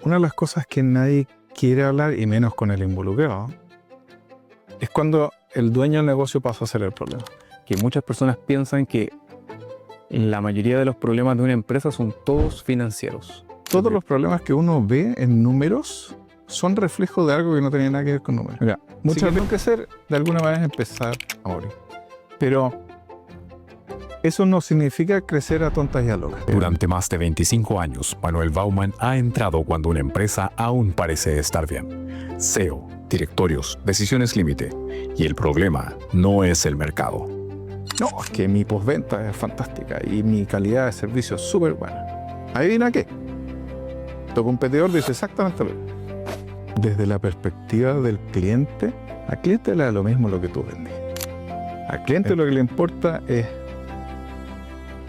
Una de las cosas que nadie quiere hablar, y menos con el involucrado, es cuando el dueño del negocio pasa a ser el problema. Que muchas personas piensan que la mayoría de los problemas de una empresa son todos financieros. Todos los problemas que uno ve en números son reflejos de algo que no tenía nada que ver con números. Mira, muchas veces crecer de alguna manera es empezar a morir. Pero eso no significa crecer a tontas y a locas. Durante más de 25 años, Manuel Baumann ha entrado cuando una empresa aún parece estar bien. CEO, directorios, decisiones límite. Y el problema no es el mercado. No, es que mi postventa es fantástica y mi calidad de servicio es súper buena. ¿Adivina qué? Tu competidor dice exactamente lo mismo. Desde la perspectiva del cliente, al cliente le da lo mismo lo que tú vendes. Al cliente lo que le importa es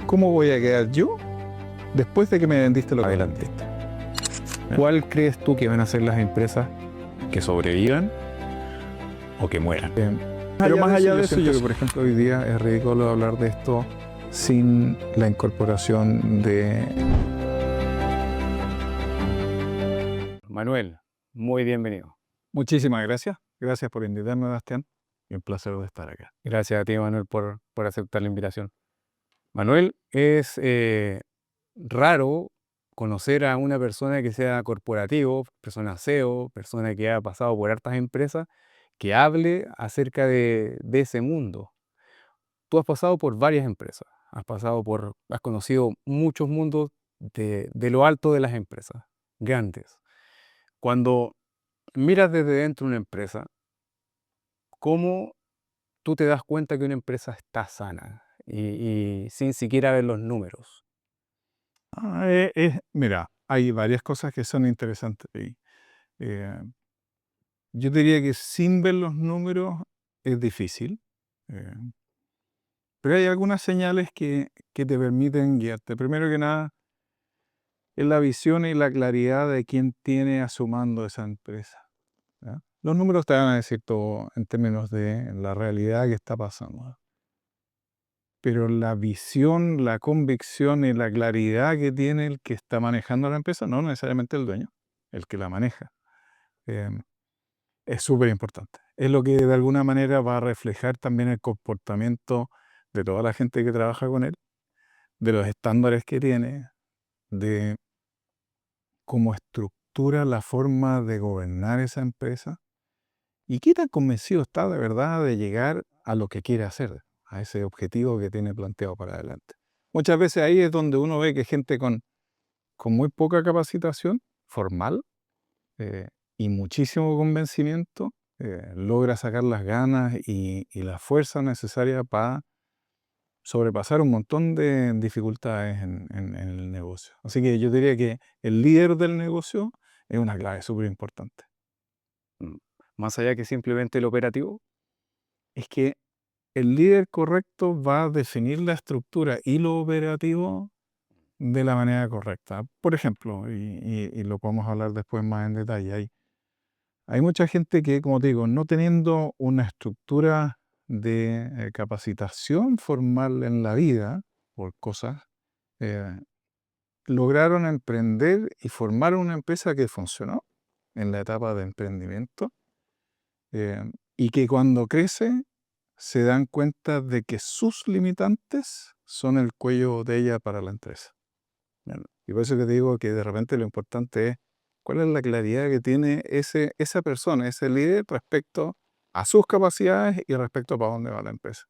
cómo voy a quedar yo después de que me vendiste lo que vendiste. ¿Cuál crees tú que van a ser las empresas que sobrevivan o que mueran? Pero más allá de eso, yo creo que, por ejemplo, hoy día es ridículo hablar de esto sin la incorporación de... Manuel, muy bienvenido. Muchísimas gracias. Gracias por invitarme, Bastián. Y un placer de estar acá. Gracias a ti, Manuel, por aceptar la invitación. Manuel, es raro conocer a una persona que sea corporativo, persona CEO, persona que ha pasado por hartas empresas, que hable acerca de ese mundo. Tú has pasado por varias empresas, has conocido muchos mundos de lo alto de las empresas, grandes. Cuando miras desde dentro una empresa, ¿cómo tú te das cuenta que una empresa está sana y sin siquiera ver los números? Mira, hay varias cosas que son interesantes ahí. Yo diría que sin ver los números es difícil, eh, pero hay algunas señales que te permiten guiarte. Primero que nada, es la visión y la claridad de quién tiene a su mando esa empresa. ¿Ya? Los números te van a decir todo en términos de la realidad que está pasando, ¿no? Pero la visión, la convicción y la claridad que tiene el que está manejando la empresa, no necesariamente el dueño, el que la maneja, eh, es súper importante. Es lo que de alguna manera va a reflejar también el comportamiento de toda la gente que trabaja con él, de los estándares que tiene, de cómo estructura la forma de gobernar esa empresa y qué tan convencido está de verdad de llegar a lo que quiere hacer, a ese objetivo que tiene planteado para adelante. Muchas veces ahí es donde uno ve que gente con muy poca capacitación formal eh, y muchísimo convencimiento logra sacar las ganas y la fuerza necesaria para sobrepasar un montón de dificultades en el negocio. Así que yo diría que el líder del negocio es una clave súper importante. Mm, Más allá que simplemente el operativo. Es que el líder correcto va a definir la estructura y lo operativo de la manera correcta. Por ejemplo, y lo podemos hablar después más en detalle, hay mucha gente que, como te digo, no teniendo una estructura de capacitación formal en la vida por cosas, eh, lograron emprender y formar una empresa que funcionó en la etapa de emprendimiento y que cuando crece se dan cuenta de que sus limitantes son el cuello de botella para la empresa. Bien. Y por eso que te digo que de repente lo importante es cuál es la claridad que tiene esa persona, ese líder respecto a sus capacidades y respecto a para dónde va la empresa.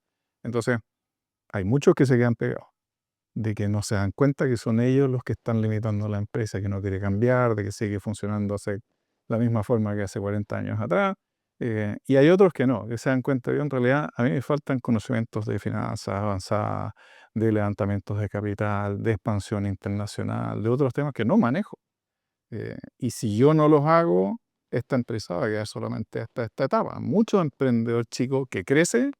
Entonces, hay muchos que se quedan pegados, de que no se dan cuenta que son ellos los que están limitando la empresa, que no quiere cambiar, de que sigue funcionando hace la misma forma que hace 40 años atrás. Y hay otros que no, que se dan cuenta que en realidad a mí me faltan conocimientos de finanzas avanzadas, de levantamientos de capital, de expansión internacional, de otros temas que no manejo. Y si yo no los hago, esta empresa va a quedar solamente hasta esta etapa. Muchos emprendedores chicos que crecen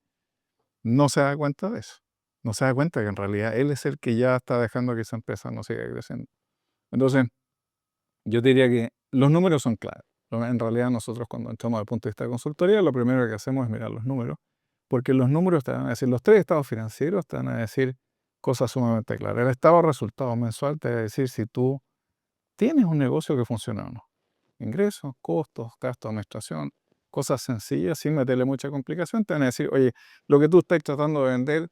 no se da cuenta de eso. No se da cuenta que en realidad él es el que ya está dejando que esa empresa no siga creciendo. Entonces, yo diría que los números son claves. En realidad nosotros cuando entramos desde el punto de vista de consultoría, lo primero que hacemos es mirar los números, porque los números te van a decir, los tres estados financieros te van a decir cosas sumamente claras. El estado de resultados mensual te va a decir si tú tienes un negocio que funciona o no. Ingresos, costos, gastos de administración, cosas sencillas, sin meterle mucha complicación, te van a decir, oye, lo que tú estás tratando de vender,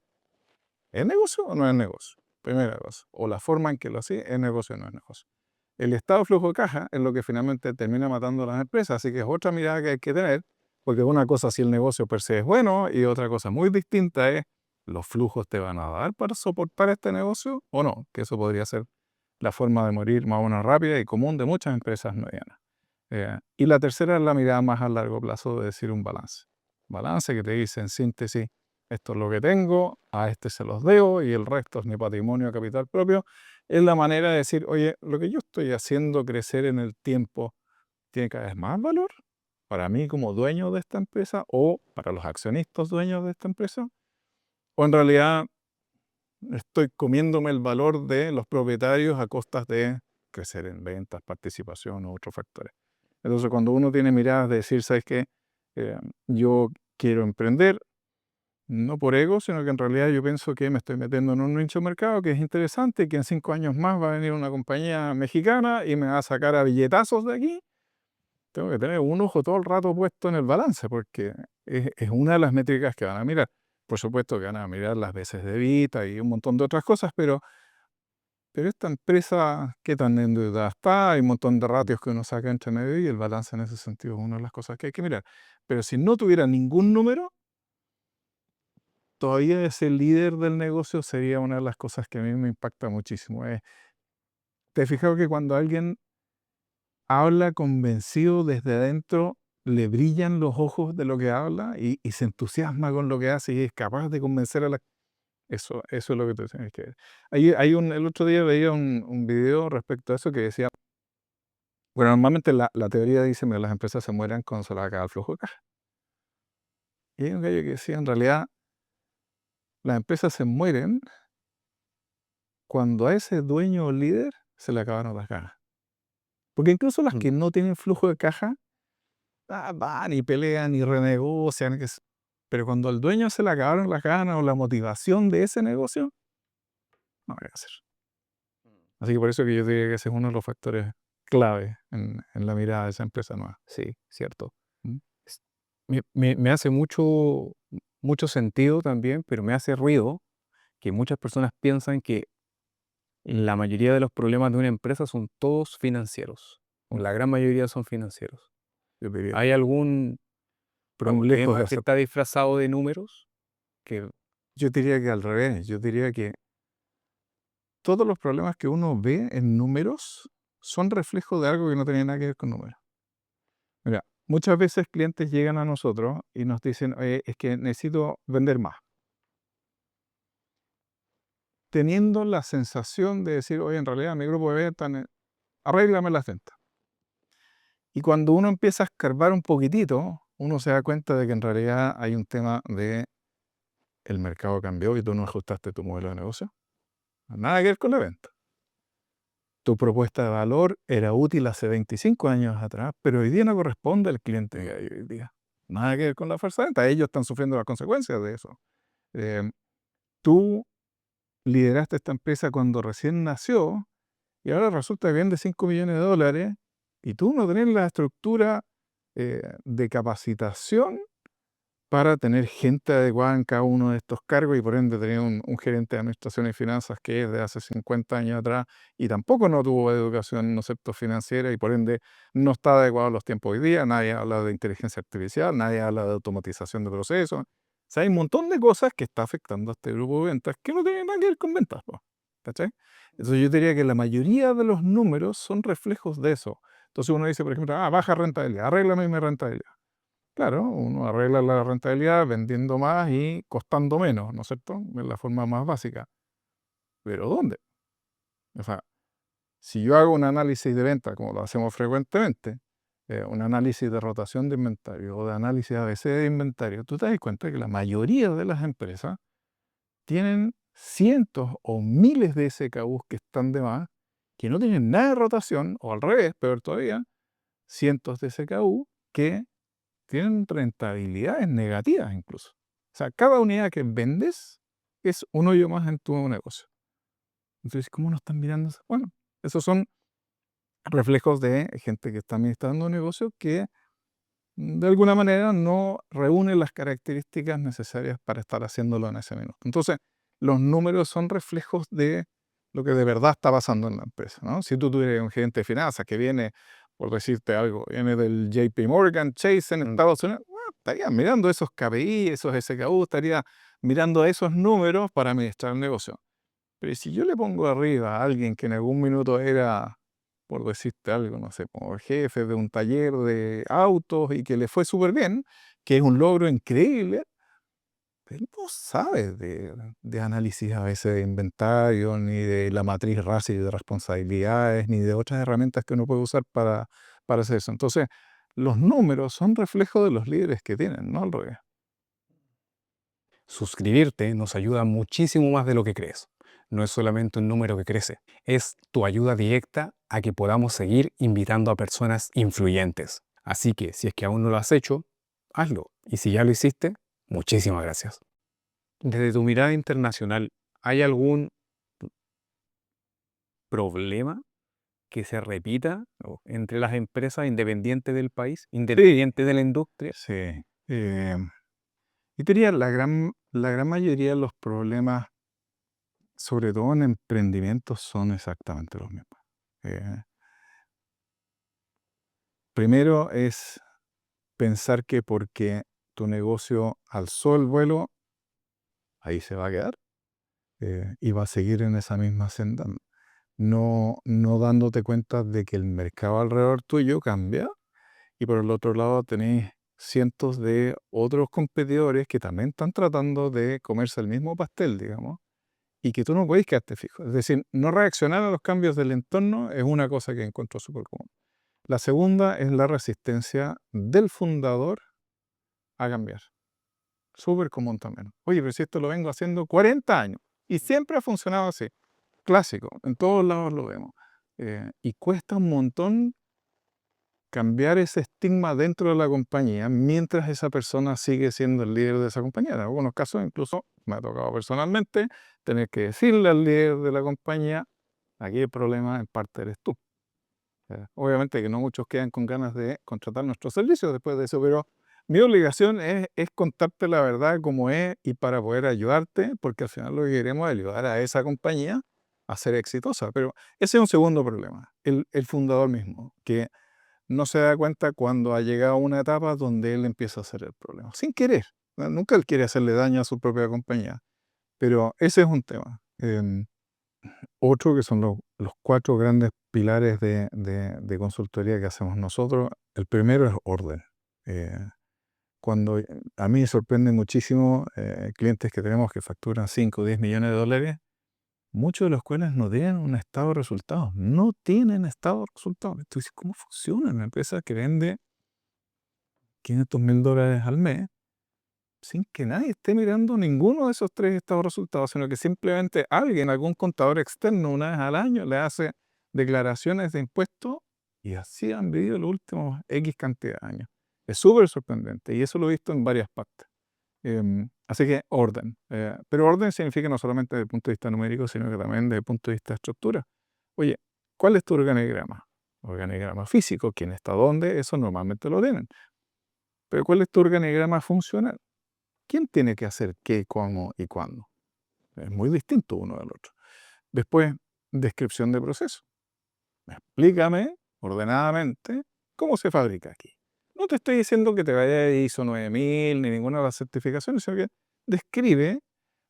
¿es negocio o no es negocio? Primera cosa. O la forma en que lo haces, ¿es negocio o no es negocio? El estado de flujo de caja es lo que finalmente termina matando a las empresas, así que es otra mirada que hay que tener, porque una cosa si el negocio per se es bueno y otra cosa muy distinta es los flujos te van a dar para soportar este negocio o no, que eso podría ser la forma de morir más o menos rápida y común de muchas empresas medianas. Y la tercera es la mirada más a largo plazo de decir un balance. Balance que te dice en síntesis, esto es lo que tengo, a este se los debo y el resto es mi patrimonio, capital propio. Es la manera de decir, oye, lo que yo estoy haciendo crecer en el tiempo tiene cada vez más valor para mí como dueño de esta empresa o para los accionistas dueños de esta empresa. O en realidad estoy comiéndome el valor de los propietarios a costas de crecer en ventas, participación u otros factores. Entonces, cuando uno tiene miradas de decir, ¿sabes qué? Yo quiero emprender, no por ego, sino que en realidad yo pienso que me estoy metiendo en un nicho de mercado que es interesante, que en 5 años más va a venir una compañía mexicana y me va a sacar a billetazos de aquí. Tengo que tener un ojo todo el rato puesto en el balance, porque es una de las métricas que van a mirar. Por supuesto que van a mirar las veces de vida y un montón de otras cosas, pero esta empresa, ¿qué tan endeudada está? Hay un montón de ratios que uno saca entre medio y el balance en ese sentido es una de las cosas que hay que mirar. Pero si no tuviera ningún número, todavía ese líder del negocio sería una de las cosas que a mí me impacta muchísimo. ¿Te has fijado que cuando alguien habla convencido desde adentro, le brillan los ojos de lo que habla y se entusiasma con lo que hace y es capaz de convencer a la... Eso es lo que tú tienes que ver. El otro día veía un video respecto a eso que decía, bueno, normalmente la teoría dice que las empresas se mueren cuando se les acaba el flujo de caja. Y hay un gallo que decía, en realidad, las empresas se mueren cuando a ese dueño o líder se le acabaron las ganas. Porque incluso las que no tienen flujo de caja, van y pelean y renegocian. Pero cuando al dueño se le acabaron las ganas o la motivación de ese negocio, no hay que hacer. Así que por eso que yo diría que ese es uno de los factores clave en la mirada de esa empresa nueva. Sí, cierto. ¿Mm? Me hace mucho sentido también, pero me hace ruido que muchas personas piensan que la mayoría de los problemas de una empresa son todos financieros, o la gran mayoría son financieros. Yo diría, ¿Hay algún aún lejos problema de que hacer. está disfrazado de números? Que, Yo diría que al revés. Yo diría que todos los problemas que uno ve en números son reflejo de algo que no tiene nada que ver con números. Mira, muchas veces clientes llegan a nosotros y nos dicen, oye, es que necesito vender más. Teniendo la sensación de decir, oye, en realidad mi grupo de ventas, arréglame las ventas. Y cuando uno empieza a escarbar un poquitito, uno se da cuenta de que en realidad hay un tema de el mercado cambió y tú no ajustaste tu modelo de negocio. Nada que ver con la venta. Tu propuesta de valor era útil hace 25 años atrás, pero hoy día no corresponde al cliente que hay hoy día. Nada que ver con la fuerza de venta. Ellos están sufriendo las consecuencias de eso. Tú lideraste esta empresa cuando recién nació y ahora resulta que vende 5 millones de dólares y tú no tenés la estructura de capacitación para tener gente adecuada en cada uno de estos cargos y por ende tener un gerente de administración y finanzas que es de hace 50 años atrás y tampoco no tuvo educación, ¿no es cierto?, financiera y por ende no está adecuado a los tiempos hoy día. Nadie habla de inteligencia artificial, nadie habla de automatización de procesos. O sea, hay un montón de cosas que está afectando a este grupo de ventas que no tienen nada que ver con ventas, po, ¿cachai? Entonces yo diría que la mayoría de los números son reflejos de eso. Entonces uno dice, por ejemplo, baja rentabilidad, arréglame mi rentabilidad. Claro, uno arregla la rentabilidad vendiendo más y costando menos, ¿no es cierto? Es la forma más básica. ¿Pero dónde? O sea, si yo hago un análisis de venta, como lo hacemos frecuentemente, un análisis de rotación de inventario o de análisis ABC de inventario, tú te das cuenta que la mayoría de las empresas tienen cientos o miles de SKUs que están de más, que no tienen nada de rotación, o al revés, peor todavía, cientos de SKU que tienen rentabilidades negativas incluso. O sea, cada unidad que vendes es un hoyo más en tu negocio. Entonces, ¿cómo no están mirando eso? Bueno, esos son reflejos de gente que está administrando un negocio que de alguna manera no reúne las características necesarias para estar haciéndolo en ese minuto. Entonces, los números son reflejos de lo que de verdad está pasando en la empresa, ¿no? Si tú tuvieras un gerente de finanzas que viene, por decirte algo, viene del JP Morgan Chase en Estados Unidos, bueno, estaría mirando esos KPI, esos SKU, estaría mirando esos números para administrar el negocio. Pero si yo le pongo arriba a alguien que en algún minuto era, por decirte algo, no sé, como jefe de un taller de autos y que le fue súper bien, que es un logro increíble, él no sabe de análisis a veces de inventario, ni de la matriz RACI de responsabilidades, ni de otras herramientas que uno puede usar para hacer eso. Entonces, los números son reflejo de los líderes que tienen, no al revés. Suscribirte nos ayuda muchísimo más de lo que crees. No es solamente un número que crece, es tu ayuda directa a que podamos seguir invitando a personas influyentes. Así que si es que aún no lo has hecho, hazlo. Y si ya lo hiciste, muchísimas gracias. Desde tu mirada internacional, ¿hay algún problema que se repita entre las empresas independientes del país, independientes de la industria? Sí. Y diría, la gran mayoría de los problemas, sobre todo en emprendimientos, son exactamente los mismos. Primero es pensar que porque tu negocio alzó el vuelo, ahí se va a quedar y va a seguir en esa misma senda. No dándote cuenta de que el mercado alrededor tuyo cambia y por el otro lado tenéis cientos de otros competidores que también están tratando de comerse el mismo pastel, digamos, y que tú no podéis quedarte fijo. Es decir, no reaccionar a los cambios del entorno es una cosa que encuentro súper común. La segunda es la resistencia del fundador a cambiar. Súper común también. Oye, pero si esto lo vengo haciendo 40 años y siempre ha funcionado así. Clásico, en todos lados lo vemos. Y cuesta un montón cambiar ese estigma dentro de la compañía mientras esa persona sigue siendo el líder de esa compañía. En algunos casos incluso me ha tocado personalmente tener que decirle al líder de la compañía, aquí el problema en parte eres tú. Obviamente que no muchos quedan con ganas de contratar nuestros servicios después de eso, pero mi obligación es contarte la verdad como es y para poder ayudarte, porque al final lo que queremos es ayudar a esa compañía a ser exitosa. Pero ese es un segundo problema, el fundador mismo, que no se da cuenta cuando ha llegado a una etapa donde él empieza a ser el problema, sin querer. Nunca él quiere hacerle daño a su propia compañía, pero ese es un tema. Otro que son los 4 grandes pilares de consultoría que hacemos nosotros. El primero es orden. Cuando a mí me sorprende muchísimo clientes que tenemos que facturan 5 o 10 millones de dólares, muchos de los cuales no tienen un estado de resultados. No tienen estado de resultados. Entonces, ¿cómo funciona una empresa que vende $500,000 al mes sin que nadie esté mirando ninguno de esos 3 estados de resultados, sino que simplemente alguien, algún contador externo, una vez al año le hace declaraciones de impuestos y así han vivido los últimos X cantidad de años? Es súper sorprendente y eso lo he visto en varias partes. Así que orden. Pero orden significa no solamente desde el punto de vista numérico, sino que también desde el punto de vista de estructura. Oye, ¿cuál es tu organigrama? Organigrama físico, quién está dónde, eso normalmente lo tienen. Pero ¿cuál es tu organigrama funcional? ¿Quién tiene que hacer qué, cómo y cuándo? Es muy distinto uno del otro. Después, descripción de proceso. Explícame ordenadamente cómo se fabrica aquí. No te estoy diciendo que te vaya de ISO 9000 ni ninguna de las certificaciones, sino que describe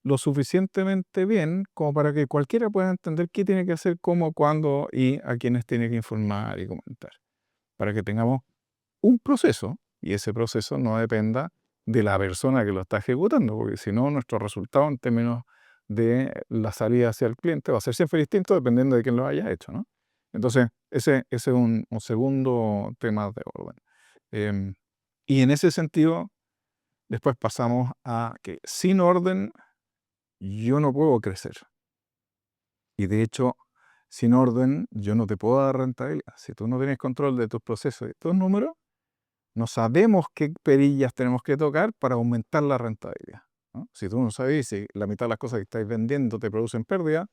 lo suficientemente bien como para que cualquiera pueda entender qué tiene que hacer, cómo, cuándo y a quiénes tiene que informar y comentar. Para que tengamos un proceso y ese proceso no dependa de la persona que lo está ejecutando, porque si no, nuestro resultado en términos de la salida hacia el cliente va a ser siempre distinto dependiendo de quién lo haya hecho, ¿no? Entonces, ese es un segundo tema de orden. Y en ese sentido, después pasamos a que sin orden yo no puedo crecer. Y de hecho, sin orden yo no te puedo dar rentabilidad. Si tú no tienes control de tus procesos y tus números, no sabemos qué perillas tenemos que tocar para aumentar la rentabilidad, ¿no? Si tú no sabes si la mitad de las cosas que estáis vendiendo te producen pérdida,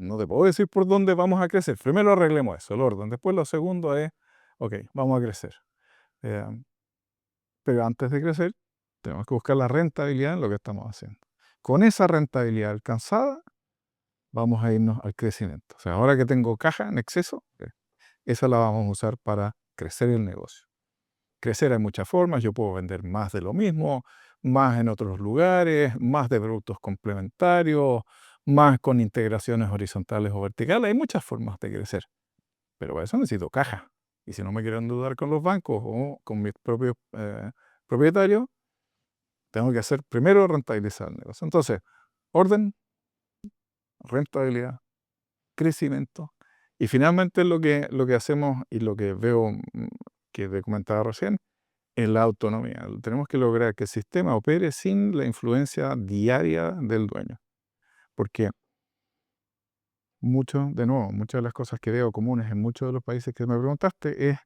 No te puedo decir por dónde vamos a crecer. Primero arreglemos eso, el orden. Después lo segundo es, ok, vamos a crecer. Eh, pero antes de crecer, tenemos que buscar la rentabilidad en lo que estamos haciendo. Con esa rentabilidad alcanzada, vamos a irnos al crecimiento. O sea, ahora que tengo caja en exceso, esa la vamos a usar para crecer el negocio. Crecer hay muchas formas. Yo puedo vender más de lo mismo, más en otros lugares, más de productos complementarios, más con integraciones horizontales o verticales. Hay muchas formas de crecer. Pero para eso necesito caja. Y si no me quiero endeudar con los bancos o con mis propios propietarios, tengo que hacer primero rentabilizar el negocio. Entonces, orden, rentabilidad, crecimiento. Y finalmente lo que hacemos y lo que veo que te comentaba recién, es la autonomía. Tenemos que lograr que el sistema opere sin la influencia diaria del dueño. Porque muchas de las cosas que veo comunes en muchos de los países que me preguntaste es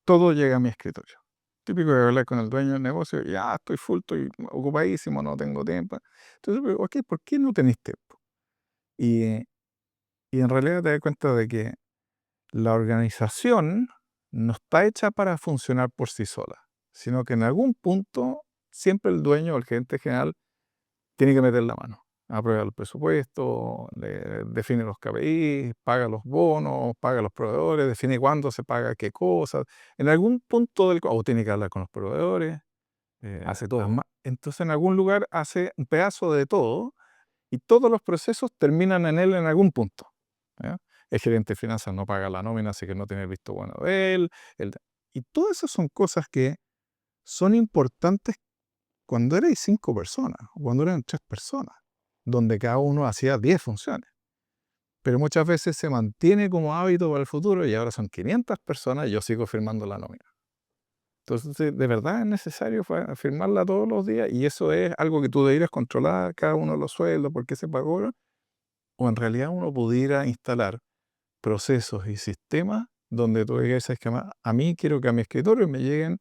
todo llega a mi escritorio. Típico de hablar con el dueño del negocio, ya estoy full, estoy ocupadísimo, no tengo tiempo. Entonces, ok, ¿por qué no tenéis tiempo? Y, y en realidad te das cuenta de que la organización no está hecha para funcionar por sí sola, sino que en algún punto siempre el dueño o el gerente general tiene que meter la mano. Aprueba el presupuesto, define los KPIs, paga los bonos, paga los proveedores, define cuándo se paga qué cosas. En algún punto o tiene que hablar con los proveedores. Hace todo. Entonces en algún lugar hace un pedazo de todo y todos los procesos terminan en él en algún punto. ¿Ya? El gerente de finanzas no paga la nómina, así que no tiene el visto bueno de él. Y todas esas son cosas que son importantes cuando erais 5 personas, o cuando eran 3 personas, donde cada uno hacía 10 funciones. Pero muchas veces se mantiene como hábito para el futuro y ahora son 500 personas y yo sigo firmando la nómina. Entonces, de verdad es necesario firmarla todos los días y eso es algo que tú deberías controlar, cada uno de los sueldos, por qué se pagó. O en realidad uno pudiera instalar procesos y sistemas donde tú digas, "Es que a mí quiero que a mi escritorio me lleguen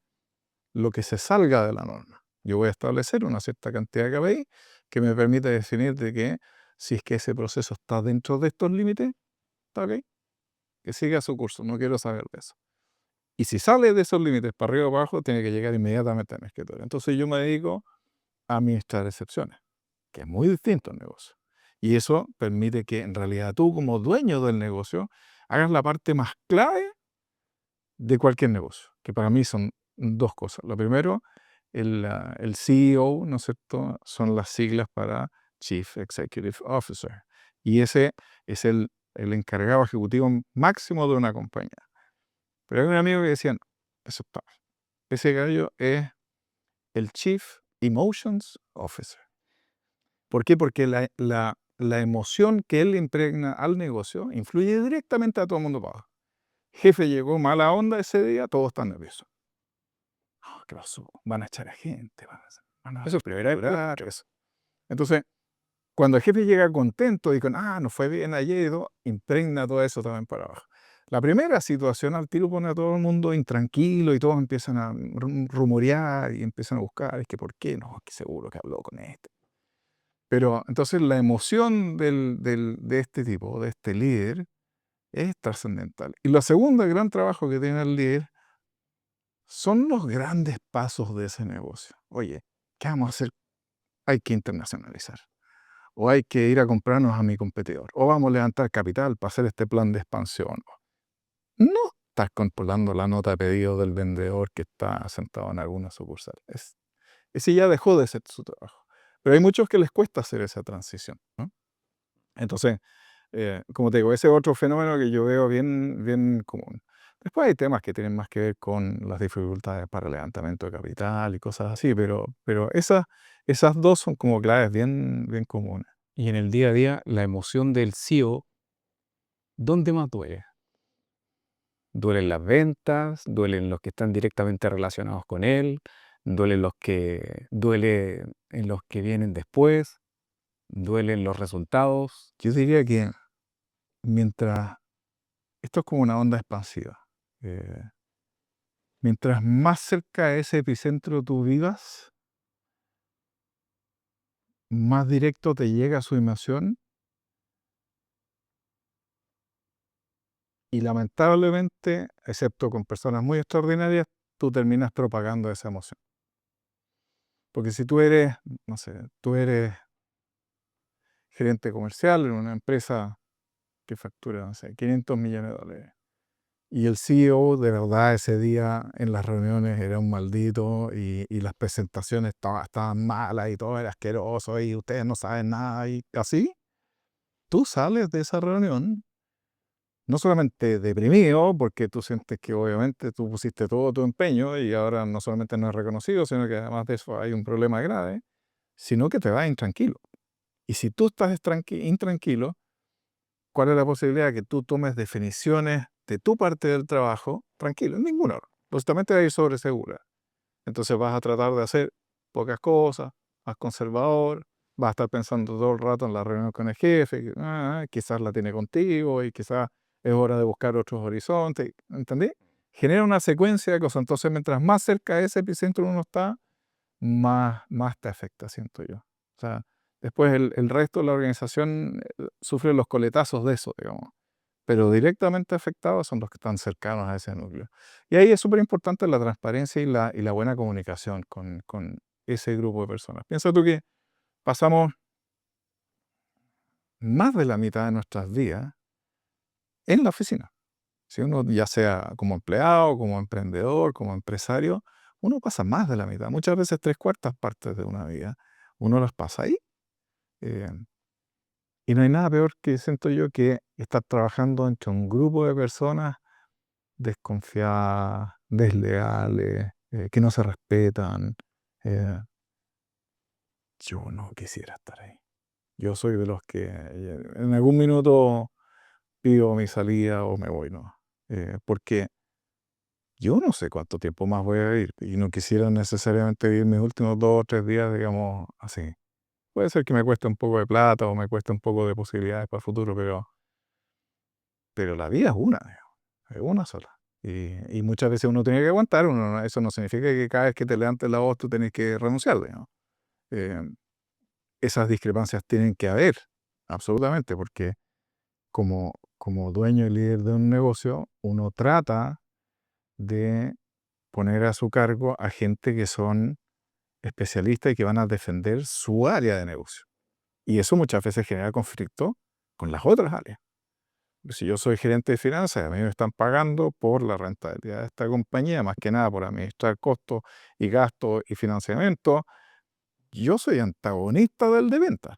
lo que se salga de la norma. Yo voy a establecer una cierta cantidad de KPI que me permite definir de que si es que ese proceso está dentro de estos límites, está ok, que siga su curso, no quiero saber de eso. Y si sale de esos límites para arriba o para abajo, tiene que llegar inmediatamente a mi escritorio. Entonces yo me dedico a administrar excepciones, que es muy distinto al negocio. Y eso permite que en realidad tú como dueño del negocio hagas la parte más clave de cualquier negocio, que para mí son dos cosas. Lo primero, el CEO, ¿no es cierto?, son las siglas para Chief Executive Officer. Y ese es el encargado ejecutivo máximo de una compañía. Pero hay un amigo que decía, no, eso está mal. Ese gallo es el Chief Emotions Officer. ¿Por qué? Porque la emoción que él impregna al negocio influye directamente a todo el mundo para abajo. Jefe llegó mala onda ese día, todos están nerviosos. ¿Qué pasó? Van a echar a gente, van a Eso es celebrar eso. Entonces, cuando el jefe llega contento y con, nos fue bien ayer y todo, impregna todo eso también para abajo. La primera situación al tiro pone a todo el mundo intranquilo y todos empiezan a rumorear y empiezan a buscar, es que ¿por qué? No, es que seguro que habló con este. Pero entonces la emoción de este tipo, de este líder, es trascendental. Y el segundo gran trabajo que tiene el líder son los grandes pasos de ese negocio. Oye, ¿qué vamos a hacer? Hay que internacionalizar. O hay que ir a comprarnos a mi competidor. O vamos a levantar capital para hacer este plan de expansión. No estás controlando la nota de pedido del vendedor que está sentado en alguna sucursal. Ese ya dejó de ser su trabajo. Pero hay muchos que les cuesta hacer esa transición, ¿no? Entonces, como te digo, ese es otro fenómeno que yo veo bien, bien común. Después hay temas que tienen más que ver con las dificultades para el levantamiento de capital y cosas así, pero esas dos son como claves bien, bien comunes. Y en el día a día, la emoción del CEO, ¿dónde más duele? Duelen las ventas, duelen los que están directamente relacionados con él, duele en los que vienen después, duelen los resultados. Yo diría que mientras, esto es como una onda expansiva, mientras más cerca de ese epicentro tú vivas, más directo te llega su emoción Y lamentablemente, excepto con personas muy extraordinarias, tú terminas propagando esa emoción. Porque si tú eres, no sé, tú eres gerente comercial en una empresa que factura, no sé, $500 millones. Y el CEO de verdad ese día en las reuniones era un maldito y las presentaciones estaban malas y todo era asqueroso y ustedes no saben nada y así. Tú sales de esa reunión no solamente deprimido, porque tú sientes que obviamente tú pusiste todo tu empeño y ahora no solamente no es reconocido, sino que además de eso hay un problema grave, sino que te vas intranquilo. Y si tú estás intranquilo, ¿cuál es la posibilidad que tú tomes definiciones de tu parte del trabajo tranquilo? Ninguna. Justamente vas a ir sobre segura. Entonces vas a tratar de hacer pocas cosas, más conservador, vas a estar pensando todo el rato en la reunión con el jefe, que, quizás la tiene contigo y quizás es hora de buscar otros horizontes, ¿entendí? Genera una secuencia de cosas. Entonces, mientras más cerca de ese epicentro uno está, más te afecta, siento yo. O sea, después el resto de la organización sufre los coletazos de eso, digamos. Pero directamente afectados son los que están cercanos a ese núcleo. Y ahí es súper importante la transparencia y la buena comunicación con ese grupo de personas. Piensa tú que pasamos más de la mitad de nuestras vidas en la oficina. Si uno ya sea como empleado, como emprendedor, como empresario, uno pasa más de la mitad, muchas veces 3/4 partes de una vida, uno las pasa ahí. Eh, y no hay nada peor que siento yo que estar trabajando entre un grupo de personas desconfiadas, desleales, que no se respetan. eh, yo no quisiera estar ahí. Yo soy de los que en algún minuto pido mi salida o me voy, ¿no? Porque yo no sé cuánto tiempo más voy a vivir y no quisiera necesariamente vivir mis últimos 2 o 3 días, digamos, así. Puede ser que me cueste un poco de plata o me cueste un poco de posibilidades para el futuro, pero la vida es una, digamos, es una sola. Y muchas veces uno tiene que aguantar, eso no significa que cada vez que te levantes la voz tú tenés que renunciar, digamos. Eh, esas discrepancias tienen que haber, absolutamente, porque como dueño y líder de un negocio, uno trata de poner a su cargo a gente que son especialistas y que van a defender su área de negocio. Y eso muchas veces genera conflicto con las otras áreas. Si yo soy gerente de finanzas, a mí me están pagando por la rentabilidad de esta compañía, más que nada por administrar costos y gastos y financiamiento, yo soy antagonista del de venta,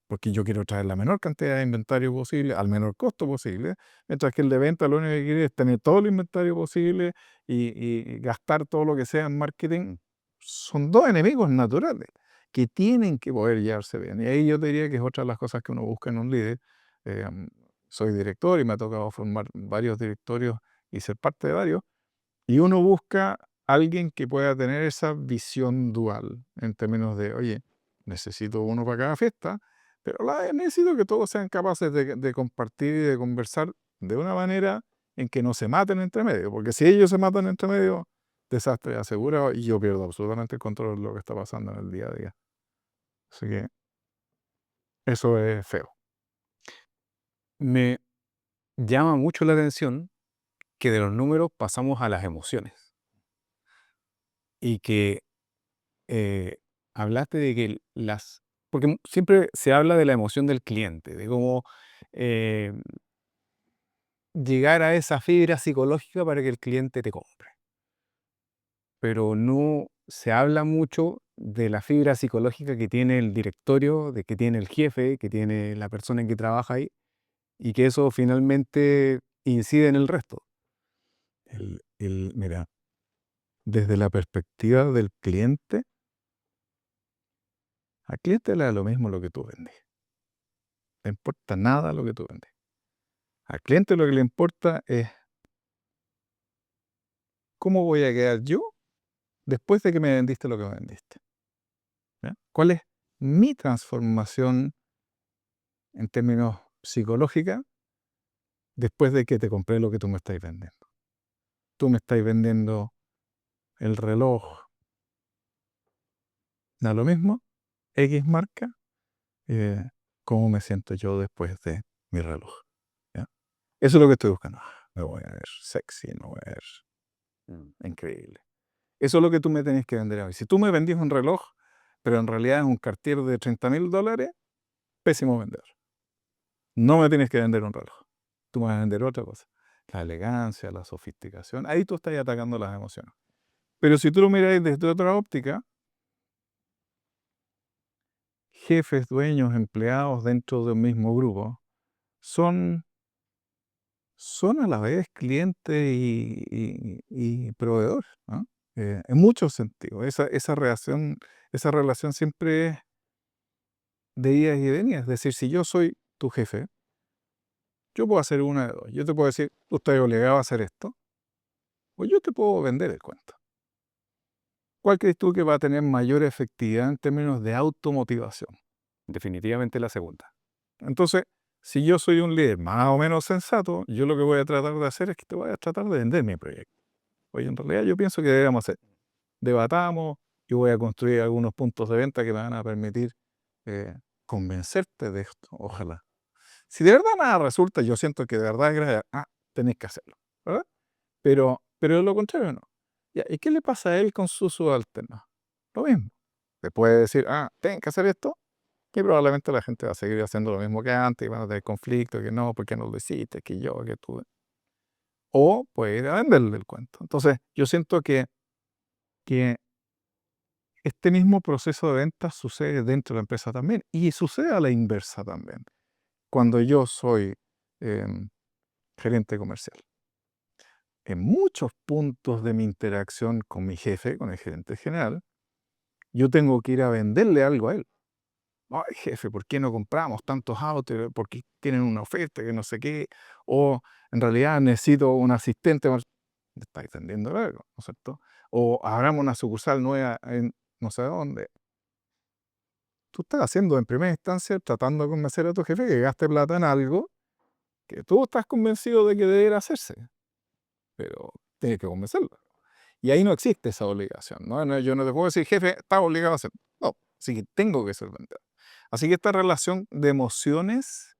porque yo quiero traer la menor cantidad de inventario posible al menor costo posible, mientras que el de venta lo único que quiere es tener todo el inventario posible y gastar todo lo que sea en marketing. Son dos enemigos naturales que tienen que poder llevarse bien. Y ahí yo te diría que es otra de las cosas que uno busca en un líder. Eh, soy director y me ha tocado formar varios directorios y ser parte de varios. Y uno busca alguien que pueda tener esa visión dual en términos de, oye, necesito uno para cada fiesta, pero a la vez necesito que todos sean capaces de compartir y de conversar de una manera en que no se maten entre medio, porque si ellos se matan entre medio, desastre asegurado y yo pierdo absolutamente el control de lo que está pasando en el día a día. Así que eso es feo. Me llama mucho la atención que de los números pasamos a las emociones y que hablaste de que porque siempre se habla de la emoción del cliente, de cómo eh, llegar a esa fibra psicológica para que el cliente te compre. Pero no se habla mucho de la fibra psicológica que tiene el directorio, de que tiene el jefe, que tiene la persona que trabaja ahí, y que eso finalmente incide en el resto. Mira, desde la perspectiva del cliente, al cliente le da lo mismo lo que tú vendes. No le importa nada lo que tú vendes. Al cliente lo que le importa es cómo voy a quedar yo después de que me vendiste lo que me vendiste. ¿Ya? ¿Cuál es mi transformación en términos psicológica después de que te compré lo que tú me estás vendiendo? Tú me estás vendiendo el reloj, da lo mismo, X marca, cómo me siento yo después de mi reloj. ¿Ya? Eso es lo que estoy buscando. me voy a ver sexy, me voy a ver Mm. increíble. Eso es lo que tú me tenés que vender hoy. Si tú me vendís un reloj, pero en realidad es un Cartier de $30.000, pésimo vendedor. No me tienes que vender un reloj. Tú me vas a vender otra cosa. La elegancia, la sofisticación. Ahí tú estás atacando las emociones. Pero si tú lo miras desde otra óptica, jefes, dueños, empleados dentro de un mismo grupo son a la vez cliente y proveedor, ¿no? En muchos sentidos. Esa relación siempre es de idas y venidas. Es decir, si yo soy tu jefe, yo puedo hacer una de dos. Yo te puedo decir, tú estás obligado a hacer esto, o yo te puedo vender el cuento. ¿Cuál crees tú que va a tener mayor efectividad en términos de automotivación? Definitivamente la segunda. Entonces, si yo soy un líder más o menos sensato, yo lo que voy a tratar de hacer es que te voy a tratar de vender mi proyecto. Oye, en realidad yo pienso que deberíamos hacer. Debatamos, yo voy a construir algunos puntos de venta que me van a permitir convencerte de esto, ojalá. Si de verdad nada resulta, yo siento que de verdad es grave, tenés que hacerlo, ¿verdad? Pero de lo contrario no. Ya, ¿y qué le pasa a él con su subalterno? Lo mismo. Te puede decir, tenés que hacer esto, y probablemente la gente va a seguir haciendo lo mismo que antes, y van a tener conflictos, que no, porque no lo hiciste, que yo, que tú. O puede ir a venderle el cuento. Entonces, yo siento que este mismo proceso de venta sucede dentro de la empresa también, y sucede a la inversa también. Cuando yo soy gerente comercial, en muchos puntos de mi interacción con mi jefe, con el gerente general, yo tengo que ir a venderle algo a él. Ay, jefe, ¿por qué no compramos tantos autos? ¿Por qué tienen una oferta que no sé qué? O en realidad necesito un asistente. ¿Me estáis vendiendo algo, ¿no es cierto? O abramos una sucursal nueva en no sé dónde. Tú estás haciendo en primera instancia, tratando de convencer a tu jefe que gaste plata en algo que tú estás convencido de que debería hacerse, pero tienes que convencerlo. Y ahí no existe esa obligación, ¿no? Yo no te puedo decir, jefe, estás obligado a hacer. No, así que tengo que ser vendedor. Así que esta relación de emociones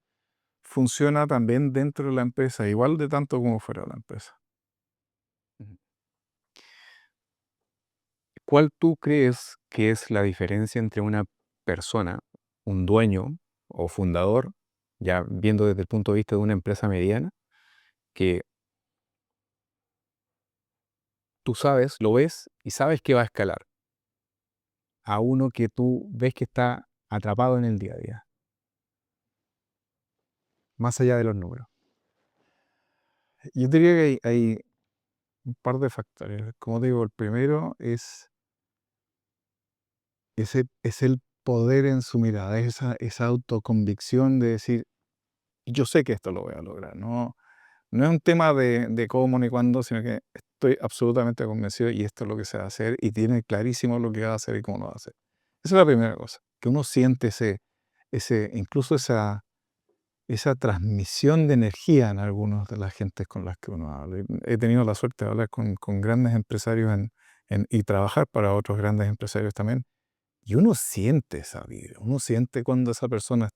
funciona también dentro de la empresa, igual de tanto como fuera de la empresa. Ujú. ¿Cuál tú crees que es la diferencia entre una persona, un dueño o fundador, ya viendo desde el punto de vista de una empresa mediana, que tú sabes, lo ves y sabes que va a escalar, a uno que tú ves que está atrapado en el día a día, más allá de los números? Yo diría que hay un par de factores. Como digo, el primero es el poder en su mirada, esa autoconvicción de decir, yo sé que esto lo voy a lograr. No es un tema de cómo ni cuándo, sino que estoy absolutamente convencido y esto es lo que se va a hacer y tiene clarísimo lo que va a hacer y cómo lo va a hacer. Esa es la primera cosa, que uno siente incluso esa transmisión de energía en algunas de las gentes con las que uno habla. He tenido la suerte de hablar con grandes empresarios y trabajar para otros grandes empresarios también. Y uno siente esa vibra, uno siente cuando esa persona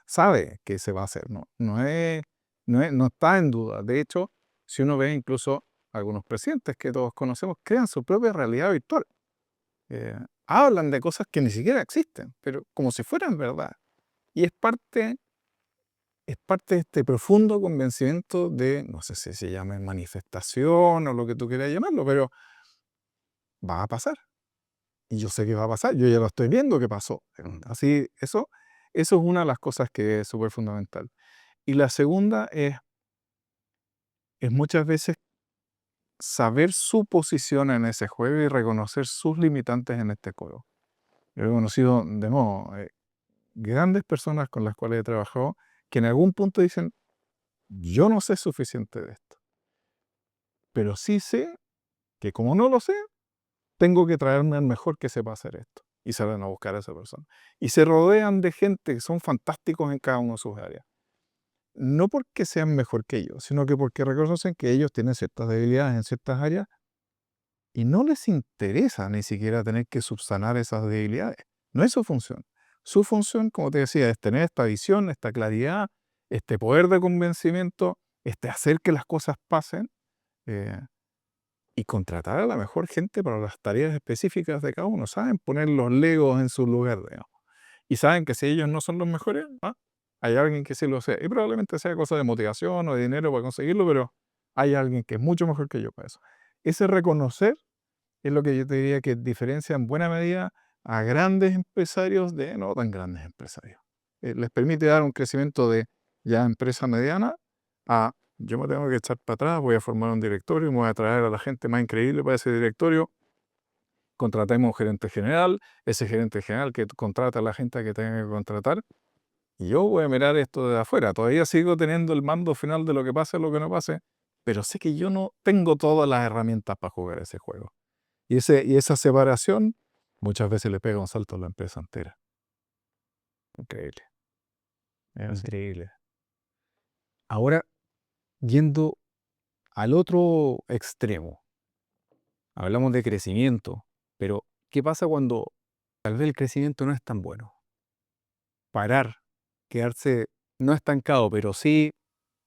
sabe que se va a hacer, no está en duda. De hecho, si uno ve incluso algunos presidentes que todos conocemos, crean su propia realidad virtual. Eh, Hablan de cosas que ni siquiera existen, pero como si fueran verdad. Y es parte de este profundo convencimiento de, no sé si se llama manifestación o lo que tú quieras llamarlo, pero va a pasar. Y yo sé que va a pasar, yo ya lo estoy viendo que pasó. Así, eso es una de las cosas que es súper fundamental. Y la segunda es muchas veces saber su posición en ese juego y reconocer sus limitantes en este juego. Yo he conocido, de nuevo, grandes personas con las cuales he trabajado que en algún punto dicen, yo no sé suficiente de esto, pero sí sé que como no lo sé, tengo que traerme al mejor que sepa hacer esto. Y salen a buscar a esa persona. Y se rodean de gente que son fantásticos en cada una de sus áreas. No porque sean mejor que ellos, sino que porque reconocen que ellos tienen ciertas debilidades en ciertas áreas y no les interesa ni siquiera tener que subsanar esas debilidades. No es su función. Su función, como te decía, es tener esta visión, esta claridad, este poder de convencimiento hacer que las cosas pasen eh, y contratar a la mejor gente para las tareas específicas de cada uno. Saben poner los legos en su lugar, digamos. Y saben que si ellos no son los mejores, hay alguien que sí lo sea. Y probablemente sea cosa de motivación o de dinero para conseguirlo, pero hay alguien que es mucho mejor que yo para eso. Ese reconocer es lo que yo te diría que diferencia en buena medida a grandes empresarios de no tan grandes empresarios. Les permite dar un crecimiento de ya empresa mediana a yo me tengo que echar para atrás, voy a formar un directorio, me voy a traer a la gente más increíble para ese directorio, contratemos un gerente general, ese gerente general que contrata a la gente que tenga que contratar, y yo voy a mirar esto de afuera. Todavía sigo teniendo el mando final de lo que pase o lo que no pase, pero sé que yo no tengo todas las herramientas para jugar ese juego. Y esa separación muchas veces le pega un salto a la empresa entera. Increíble, Es así. increíble. Ahora, yendo al otro extremo, hablamos de crecimiento, pero ¿qué pasa cuando tal vez el crecimiento no es tan bueno? Parar, quedarse no estancado, pero sí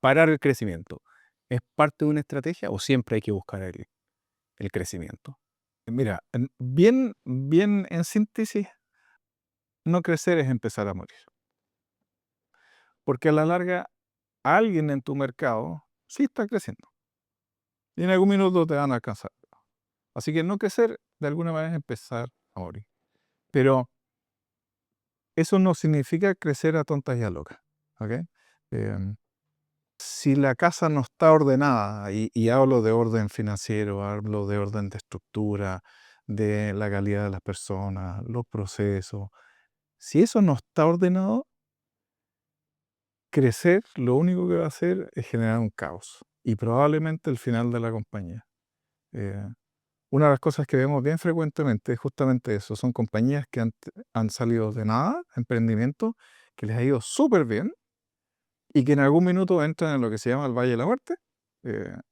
parar el crecimiento. ¿Es parte de una estrategia o siempre hay que buscar el crecimiento? Mira, bien en síntesis, no crecer es empezar a morir. Porque a la larga, alguien en tu mercado sí está creciendo. Y en algún minuto te van a alcanzar. Así que no crecer, de alguna manera, es empezar a morir. Pero eso no significa crecer a tontas y a locas. ¿Ok? Si la casa no está ordenada, y hablo de orden financiero, hablo de orden de estructura, de la calidad de las personas, los procesos, si eso no está ordenado, crecer lo único que va a hacer es generar un caos y probablemente el final de la compañía. Eh, una de las cosas que vemos bien frecuentemente es justamente eso. Son compañías que han salido de nada, emprendimientos, que les ha ido súper bien y que en algún minuto entran en lo que se llama el Valle de la Muerte,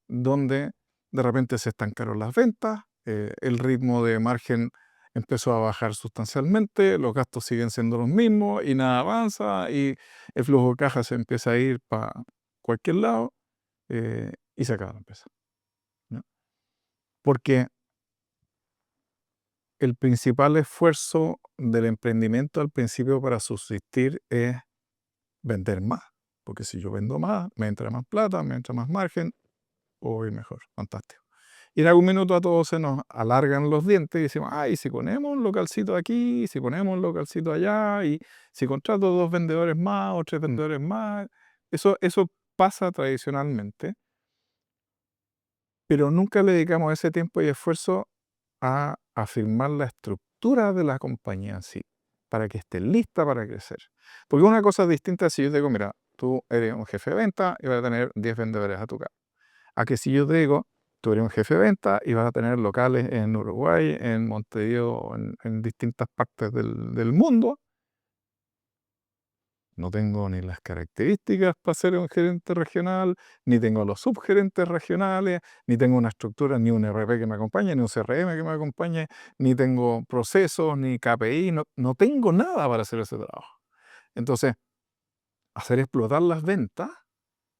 donde de repente se estancaron las ventas, el ritmo de margen empezó a bajar sustancialmente, los gastos siguen siendo los mismos y nada avanza y el flujo de caja se empieza a ir para cualquier lado y se acaba la empresa, ¿no? Porque el principal esfuerzo del emprendimiento al principio para subsistir es vender más. Porque si yo vendo más, me entra más plata, me entra más margen, voy mejor, fantástico. Y en algún minuto a todos se nos alargan los dientes y decimos, ay, si ponemos un localcito aquí, si ponemos un localcito allá, y si contrato 2 vendedores más o 3 vendedores más, eso pasa tradicionalmente, pero nunca le dedicamos ese tiempo y esfuerzo a afirmar la estructura de la compañía en sí, para que esté lista para crecer. Porque una cosa distinta si yo te digo, mira, tú eres un jefe de venta y vas a tener 10 vendedores a tu cargo. A que si yo te digo, tú eres un jefe de venta y vas a tener locales en Uruguay, en Montevideo, en distintas partes del mundo, no tengo ni las características para ser un gerente regional, ni tengo los subgerentes regionales, ni tengo una estructura, ni un RP que me acompañe, ni un CRM que me acompañe, ni tengo procesos, ni KPI, no tengo nada para hacer ese trabajo. Entonces, hacer explotar las ventas,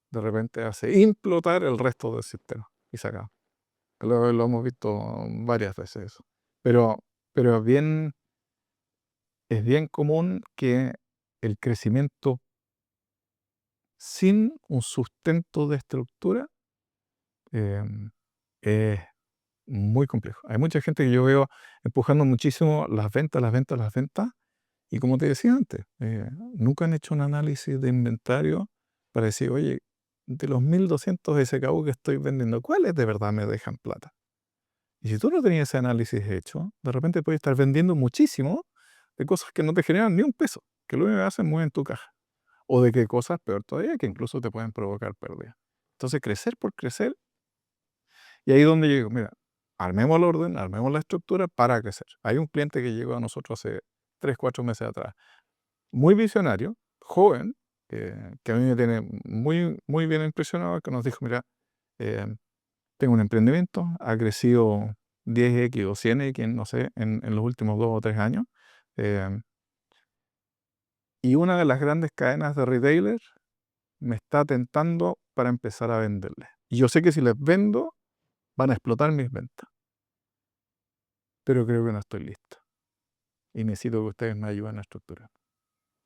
de repente hace implotar el resto del sistema y se acaba. Lo hemos visto varias veces eso. Pero, pero es bien común que el crecimiento sin un sustento de estructura es muy complejo. Hay mucha gente que yo veo empujando muchísimo las ventas, las ventas, las ventas. Y como te decía antes, nunca han hecho un análisis de inventario para decir, oye, de los 1.200 SKU que estoy vendiendo, ¿cuáles de verdad me dejan plata? Y si tú no tenías ese análisis hecho, de repente puedes estar vendiendo muchísimo de cosas que no te generan ni un peso, que lo único que hacen es mueven tu caja. O de qué cosas, peor todavía, que incluso te pueden provocar pérdida. Entonces, crecer por crecer, y ahí es donde yo digo, mira, armemos el orden, armemos la estructura para crecer. Hay un cliente que llegó a nosotros hace 3, 4 meses atrás, muy visionario, joven, que a mí me tiene muy, muy bien impresionado, que nos dijo, mira, eh, tengo un emprendimiento, ha crecido 10x o 100x, no sé, en los últimos 2 o 3 años. eh, y una de las grandes cadenas de retailers me está tentando para empezar a venderles. Y yo sé que si les vendo, van a explotar mis ventas. Pero creo que no estoy listo. Y necesito que ustedes me ayuden a estructurar.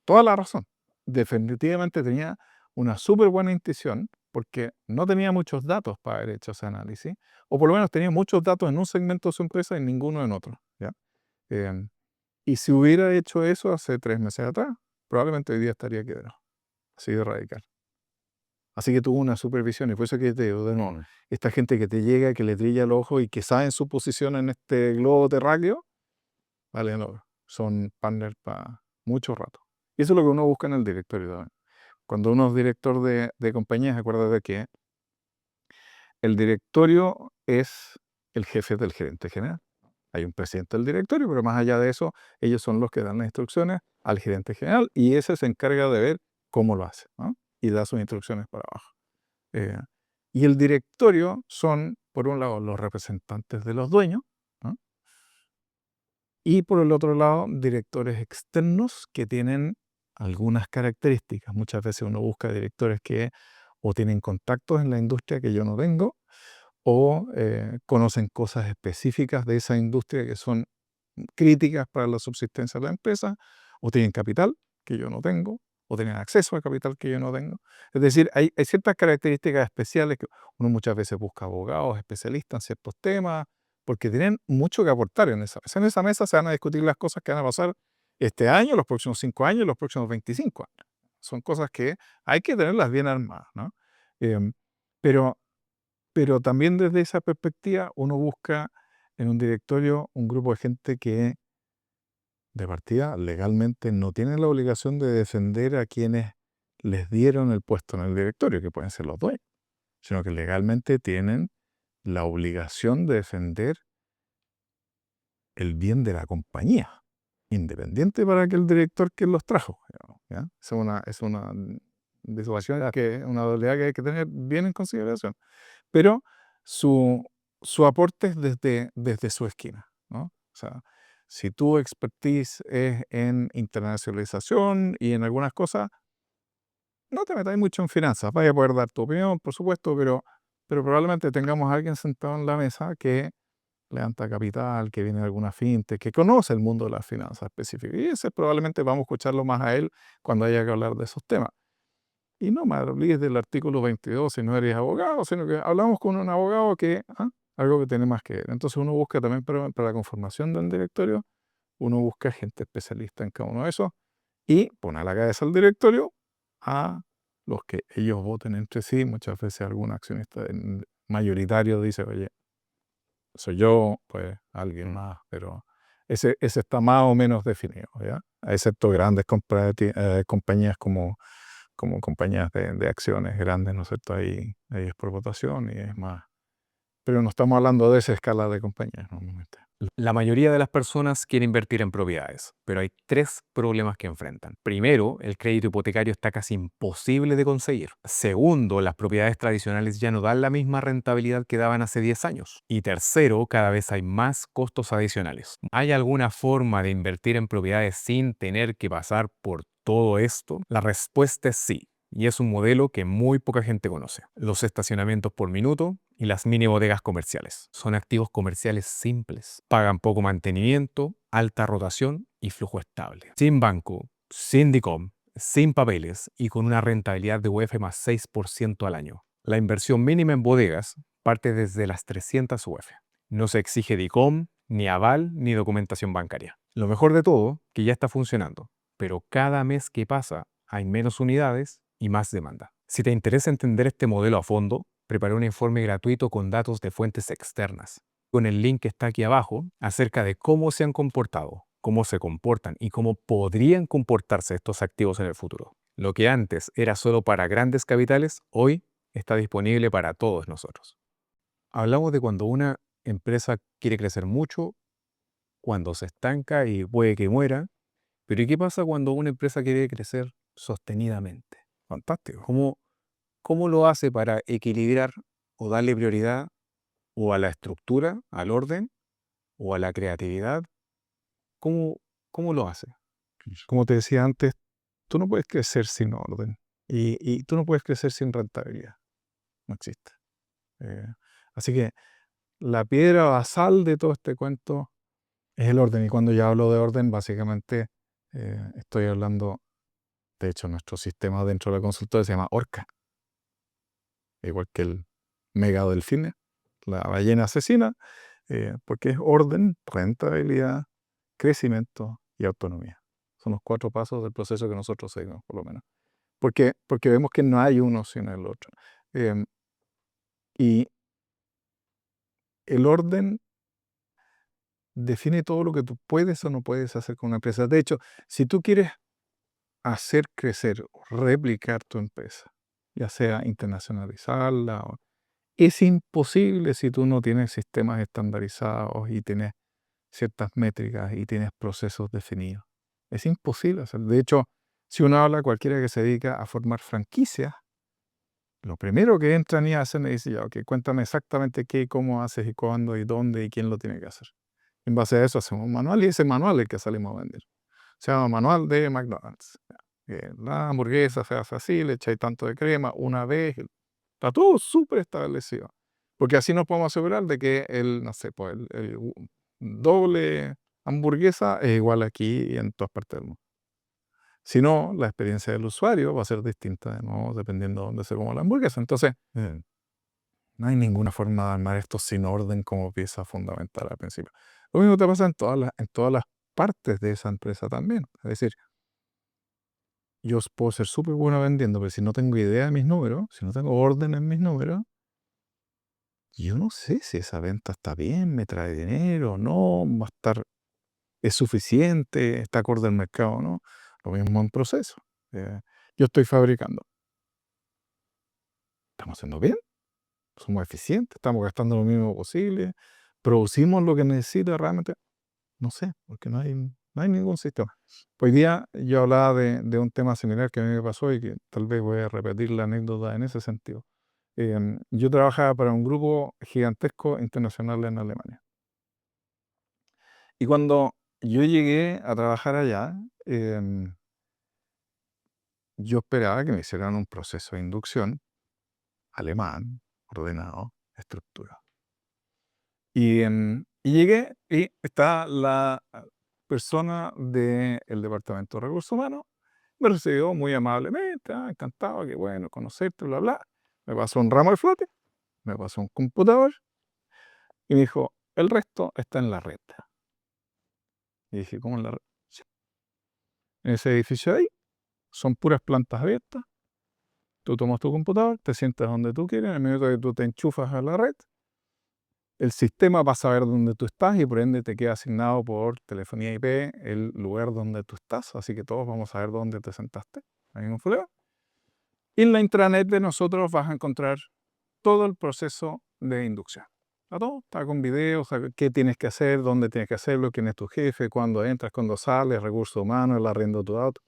Toda la razón. Definitivamente tenía una súper buena intuición porque no tenía muchos datos para haber hecho ese análisis, o por lo menos tenía muchos datos en un segmento de su empresa y ninguno en otro. ¿Ya? Y si hubiera hecho eso hace 3 meses atrás, probablemente hoy día estaría quebrado. Así de radical. Así que tuvo una supervisión, y por eso que te digo, de nuevo, esta gente que te llega, que le brilla el ojo y que saben su posición en este globo terráqueo, vale, no, son partners para mucho rato. Y eso es lo que uno busca en el directorio también. Cuando uno es director de compañías, acuérdate que el directorio es el jefe del gerente general. Hay un presidente del directorio, pero más allá de eso, ellos son los que dan las instrucciones al gerente general y ese se encarga de ver cómo lo hace, ¿no? Y da sus instrucciones para abajo. Y el directorio son, por un lado, los representantes de los dueños, ¿no? Y por el otro lado, directores externos que tienen algunas características. Muchas veces uno busca directores que o tienen contactos en la industria que yo no tengo, o conocen cosas específicas de esa industria que son críticas para la subsistencia de la empresa, o tienen capital que yo no tengo, o tienen acceso a capital que yo no tengo. Es decir, hay ciertas características especiales que uno muchas veces busca abogados, especialistas en ciertos temas, porque tienen mucho que aportar en esa mesa. En esa mesa se van a discutir las cosas que van a pasar este año, los próximos 5 años, los próximos 25 años. Son cosas que hay que tenerlas bien armadas, ¿no? Em, pero pero también desde esa perspectiva uno busca en un directorio un grupo de gente que de partida legalmente no tiene la obligación de defender a quienes les dieron el puesto en el directorio, que pueden ser los dueños, sino que legalmente tienen la obligación de defender el bien de la compañía, independiente para que el director que los trajo. Digamos, ¿ya? Es una situación una dualidad que hay que tener bien en consideración. Pero su, su aporte es desde su esquina, ¿no? O sea, si tu expertise es en internacionalización y en algunas cosas, no te metáis mucho en finanzas. Vaya a poder dar tu opinión, por supuesto, pero probablemente tengamos a alguien sentado en la mesa que levanta capital, que viene de alguna fintech, que conoce el mundo de las finanzas específicas. Y ese probablemente vamos a escucharlo más a él cuando haya que hablar de esos temas. Y no me olvides del artículo 22 si no eres abogado, sino que hablamos con un abogado que, algo que tiene más que ver. Entonces uno busca también para la conformación del directorio, uno busca gente especialista en cada uno de esos y pone a la cabeza del directorio a los que ellos voten entre sí. Muchas veces algún accionista mayoritario dice, oye, soy yo, pues alguien más, pero ese está más o menos definido, ¿ya? Excepto grandes compañías como compañías de acciones grandes, ¿no es cierto? Ahí es por votación y es más. Pero no estamos hablando de esa escala de compañías normalmente. La mayoría de las personas quiere invertir en propiedades, pero hay 3 problemas que enfrentan. Primero, el crédito hipotecario está casi imposible de conseguir. Segundo, las propiedades tradicionales ya no dan la misma rentabilidad que daban hace 10 años. Y tercero, cada vez hay más costos adicionales. ¿Hay alguna forma de invertir en propiedades sin tener que pasar por todo esto? La respuesta es sí. Y es un modelo que muy poca gente conoce. Los estacionamientos por minuto y las mini bodegas comerciales. Son activos comerciales simples. Pagan poco mantenimiento, alta rotación y flujo estable. Sin banco, sin DICOM, sin papeles y con una rentabilidad de UF más 6% al año. La inversión mínima en bodegas parte desde las 300 UF. No se exige DICOM, ni aval, ni documentación bancaria. Lo mejor de todo, que ya está funcionando. Pero cada mes que pasa hay menos unidades y más demanda. Si te interesa entender este modelo a fondo, preparé un informe gratuito con datos de fuentes externas, con el link que está aquí abajo, acerca de cómo se han comportado, cómo se comportan y cómo podrían comportarse estos activos en el futuro. Lo que antes era solo para grandes capitales, hoy está disponible para todos nosotros. Hablamos de cuando una empresa quiere crecer mucho, cuando se estanca y puede que muera, pero ¿y qué pasa cuando una empresa quiere crecer sostenidamente? Fantástico. ¿Cómo lo hace para equilibrar o darle prioridad o a la estructura, al orden, o a la creatividad? ¿Cómo lo hace? Como te decía antes, tú no puedes crecer sin orden. Y tú no puedes crecer sin rentabilidad. No existe. Así que la piedra basal de todo este cuento es el orden. Y cuando yo hablo de orden, básicamente estoy hablando, de hecho, nuestro sistema dentro de la consultoría se llama ORCA, igual que el megadelfín, la ballena asesina, porque es orden, rentabilidad, crecimiento y autonomía. Son los 4 pasos del proceso que nosotros seguimos, por lo menos. Porque vemos que no hay uno sin el otro. Y el orden define todo lo que tú puedes o no puedes hacer con una empresa. De hecho, si tú quieres hacer crecer o replicar tu empresa, ya sea internacionalizarla, es imposible si tú no tienes sistemas estandarizados y tienes ciertas métricas y tienes procesos definidos. Es imposible hacer. De hecho, si uno habla a cualquiera que se dedica a formar franquicias, lo primero que entran y hacen es decir, ok, cuéntame exactamente qué, cómo haces y cuándo y dónde y quién lo tiene que hacer. En base a eso hacemos un manual y ese manual es el que salimos a vender. Se llama manual de McDonald's. La hamburguesa se hace así, le echáis tanto de crema una vez. Está todo súper establecido. Porque así nos podemos asegurar de que no sé, pues el doble hamburguesa es igual aquí y en todas partes del mundo. Si no, la experiencia del usuario va a ser distinta, ¿no? Dependiendo de dónde se coma la hamburguesa. Entonces, no hay ninguna forma de armar esto sin orden como pieza fundamental al principio. Lo mismo te pasa en todas las partes de esa empresa también. Es decir, yo puedo ser súper bueno vendiendo, pero si no tengo idea de mis números, si no tengo orden en mis números, yo no sé si esa venta está bien, me trae dinero, no, va a estar, es suficiente, está acorde al mercado, ¿no? Lo mismo en proceso. Yo estoy fabricando. ¿Estamos haciendo bien? ¿Somos eficientes? ¿Estamos gastando lo mínimo posible? ¿Producimos lo que necesita realmente? No sé, porque no hay ningún sistema. Hoy día yo hablaba de un tema similar que a mí me pasó y que tal vez voy a repetir la anécdota en ese sentido. Yo trabajaba para un grupo gigantesco internacional en Alemania. Y cuando yo llegué a trabajar allá, yo esperaba que me hicieran un proceso de inducción alemán, ordenado, estructurado. Y llegué y está la persona del departamento de recursos humanos, me recibió muy amablemente, encantado, qué bueno conocerte, bla, bla. Me pasó un ramo de flote, me pasó un computador y me dijo, el resto está en la red. Y dije, ¿cómo en la red? Sí. En ese edificio ahí son puras plantas abiertas. Tú tomas tu computador, te sientas donde tú quieres, en el minuto que tú te enchufas a la red, el sistema va a saber dónde tú estás y por ende te queda asignado por telefonía IP el lugar donde tú estás. Así que todos vamos a ver dónde te sentaste. No hay ningún problema. Y en la intranet de nosotros vas a encontrar todo el proceso de inducción. Está todo, está con videos, qué tienes que hacer, dónde tienes que hacerlo, quién es tu jefe, cuándo entras, cuándo sales, recursos humanos, el arriendo de tu auto.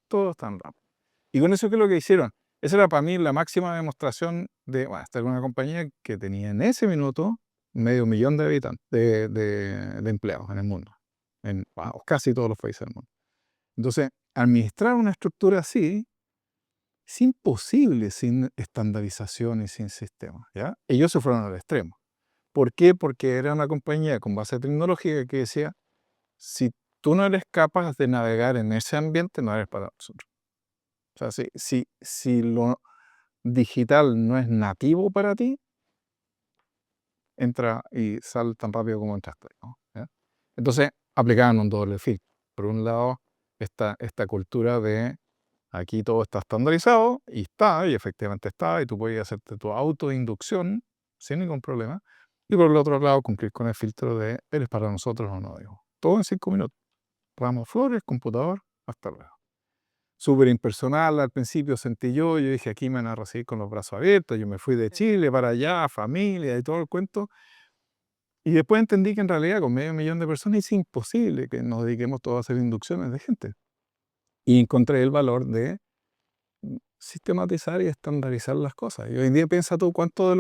Todo está en rápido. Y con eso, ¿qué es lo que hicieron? Esa era para mí la máxima demostración de, bueno, esta era una compañía que tenía en ese minuto 500.000 de habitantes, de empleados en el mundo, en casi todos los países del mundo. Entonces, administrar una estructura así es imposible sin estandarización y sin sistema, ¿ya? Ellos se fueron al extremo. ¿Por qué? Porque era una compañía con base tecnológica que decía, si tú no eres capaz de navegar en ese ambiente, no eres para nosotros. O sea, si lo digital no es nativo para ti, entra y sale tan rápido como entraste, ¿no? ¿Ya? Entonces, aplicaban un doble filtro. Por un lado, esta cultura de aquí todo está estandarizado, y efectivamente está, y tú puedes hacerte tu autoinducción sin ningún problema. Y por el otro lado, cumplir con el filtro de, ¿eres para nosotros o no? Digo, todo en 5 minutos. Ramos, flores, computador, hasta luego. Súper impersonal al principio sentí yo dije, aquí me van a recibir con los brazos abiertos, yo me fui de Chile para allá, familia y todo el cuento, y después entendí que en realidad con 500.000 de personas es imposible que nos dediquemos todos a hacer inducciones de gente. Y encontré el valor de sistematizar y estandarizar las cosas. Y hoy en día piensa tú cuánto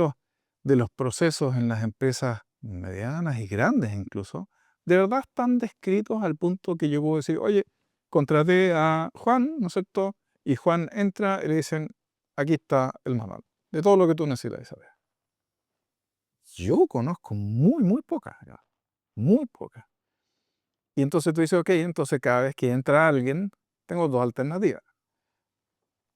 de los procesos en las empresas medianas y grandes incluso, de verdad están descritos al punto que yo puedo decir, oye, contraté a Juan, ¿no es cierto? Y Juan entra y le dicen, aquí está el manual, de todo lo que tú necesitas saber. Yo conozco muy pocas, ya, muy pocas. Y entonces tú dices, ok, entonces cada vez que entra alguien, tengo dos alternativas.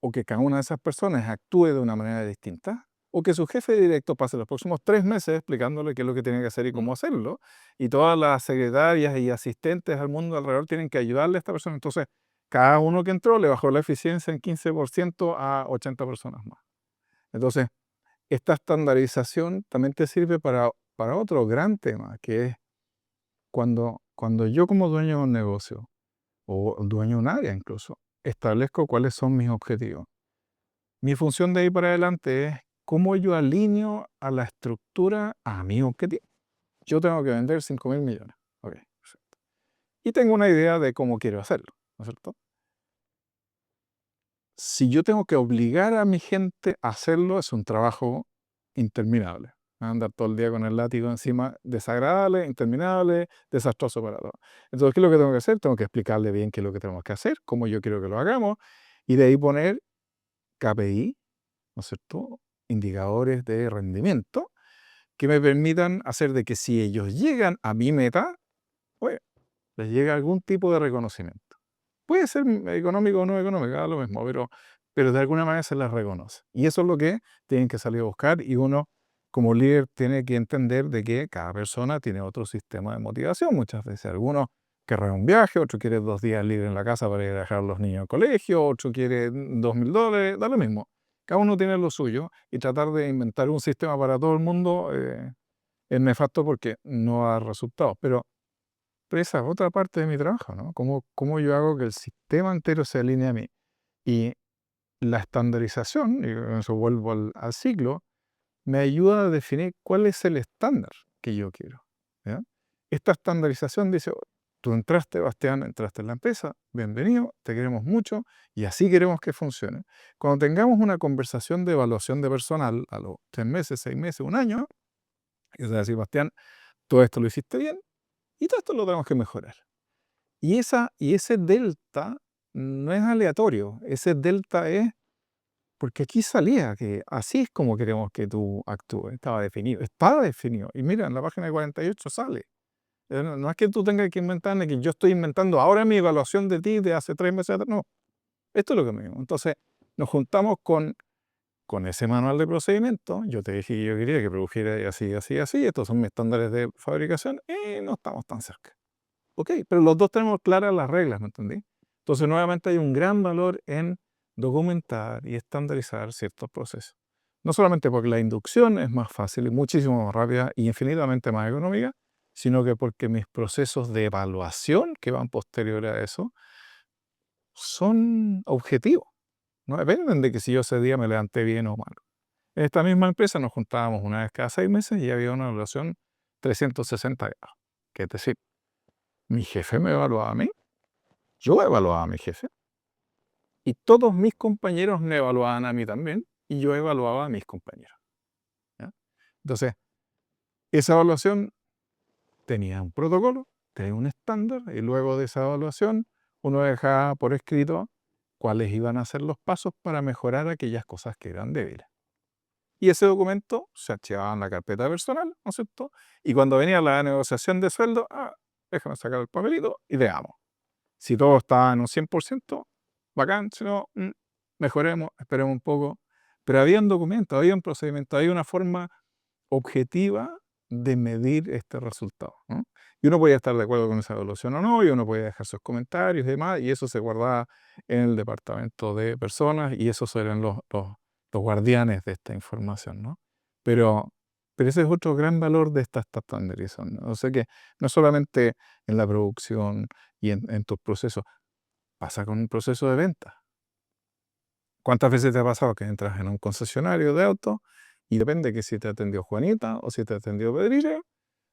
O que cada una de esas personas actúe de una manera distinta, o que su jefe directo pase los próximos 3 meses explicándole qué es lo que tiene que hacer y cómo hacerlo, y todas las secretarias y asistentes al mundo alrededor tienen que ayudarle a esta persona. Entonces, cada uno que entró le bajó la eficiencia en 15% a 80 personas más. Entonces, esta estandarización también te sirve para otro gran tema, que es cuando yo como dueño de un negocio, o dueño de un área incluso, establezco cuáles son mis objetivos. Mi función de ahí para adelante es cómo yo alineo a la estructura a mi objetivo. Yo tengo que vender 5.000 millones. Ok, perfecto. Y tengo una idea de cómo quiero hacerlo, ¿no es cierto? Si yo tengo que obligar a mi gente a hacerlo, es un trabajo interminable. Andar todo el día con el látigo encima, desagradable, interminable, desastroso para todos. Entonces, ¿qué es lo que tengo que hacer? Tengo que explicarle bien qué es lo que tenemos que hacer, cómo yo quiero que lo hagamos, y de ahí poner KPI, ¿no es cierto? Indicadores de rendimiento que me permitan hacer de que si ellos llegan a mi meta, pues les llega algún tipo de reconocimiento. Puede ser económico o no económico, da lo mismo, pero de alguna manera se les reconoce. Y eso es lo que tienen que salir a buscar, y uno como líder tiene que entender de que cada persona tiene otro sistema de motivación. Muchas veces algunos querrán un viaje, otro quiere 2 días libres en la casa para ir a dejar a los niños al colegio, otro quiere $2.000, da lo mismo. Cada uno tiene lo suyo, y tratar de inventar un sistema para todo el mundo es nefasto porque no da resultados. Pero esa es otra parte de mi trabajo, ¿no? Cómo yo hago que el sistema entero se alinee a mí. Y la estandarización, y con eso vuelvo al ciclo, me ayuda a definir cuál es el estándar que yo quiero, ¿ya? Esta estandarización dice, tú entraste, Bastián, entraste en la empresa, bienvenido, te queremos mucho y así queremos que funcione. Cuando tengamos una conversación de evaluación de personal a los 3 meses, 6 meses, un año, y se va a decir, Bastián, todo esto lo hiciste bien y todo esto lo tenemos que mejorar. Y ese delta no es aleatorio, ese delta es porque aquí salía que así es como queremos que tú actúes, estaba definido. Y mira, en la página 48 sale. No es que tú tengas que inventar, ni que yo estoy inventando ahora mi evaluación de ti de hace 3 meses atrás, no. Esto es lo que me digo. Entonces, nos juntamos con ese manual de procedimiento. Yo te dije que yo quería que produjera así, así, así. Estos son mis estándares de fabricación y no estamos tan cerca. Ok, pero los dos tenemos claras las reglas, ¿me entendí? Entonces, nuevamente hay un gran valor en documentar y estandarizar ciertos procesos. No solamente porque la inducción es más fácil y muchísimo más rápida y infinitamente más económica, sino que porque mis procesos de evaluación que van posterior a eso son objetivos. No dependen de que si yo ese día me levanté bien o mal. En esta misma empresa nos juntábamos una vez cada 6 meses y había una evaluación 360 grados. ¿Qué es decir? Mi jefe me evaluaba a mí, yo evaluaba a mi jefe, y todos mis compañeros me evaluaban a mí también, y yo evaluaba a mis compañeros, ¿ya? Entonces, esa evaluación tenía un protocolo, tenía un estándar, y luego de esa evaluación uno dejaba por escrito cuáles iban a ser los pasos para mejorar aquellas cosas que eran débiles. Y ese documento se archivaba en la carpeta personal, ¿no es cierto? Y cuando venía la negociación de sueldo, déjame sacar el papelito y veamos. Si todo estaba en un 100%, bacán, si no, mejoremos, esperemos un poco. Pero había un documento, había un procedimiento, había una forma objetiva de medir este resultado, ¿no? Y uno podía estar de acuerdo con esa evaluación o no, y uno podía dejar sus comentarios y demás, y eso se guardaba en el departamento de personas, y esos eran los guardianes de esta información, ¿no? Pero, pero ese es otro gran valor de esta estandarización, ¿no? O sea que no solamente en la producción y en tus procesos, pasa con un proceso de venta. ¿Cuántas veces te ha pasado que entras en un concesionario de auto y depende que si te atendió Juanita o si te atendió Pedrillo,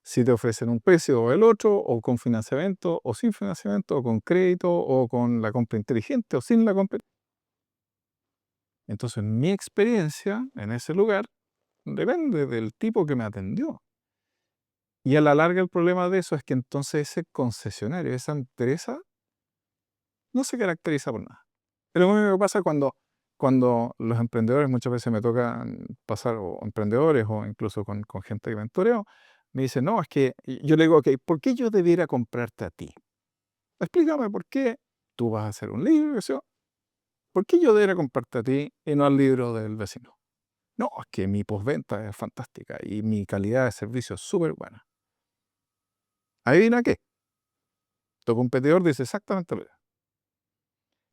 si te ofrecen un precio o el otro, o con financiamiento o sin financiamiento, o con crédito o con la compra inteligente o sin la compra? Entonces, mi experiencia en ese lugar depende del tipo que me atendió. Y a la larga el problema de eso es que entonces ese concesionario, esa empresa, no se caracteriza por nada. Pero a mí me pasa cuando los emprendedores, muchas veces me tocan pasar, o emprendedores, o incluso con gente que mentoreo, me dicen, no, es que y yo le digo, ok, ¿por qué yo debiera comprarte a ti? Explícame por qué tú vas a hacer un libro, qué sé yo, ¿por qué yo debería comprarte a ti y no al libro del vecino? No, es que mi postventa es fantástica y mi calidad de servicio es súper buena. ¿Adivina qué? Tu competidor dice exactamente lo mismo.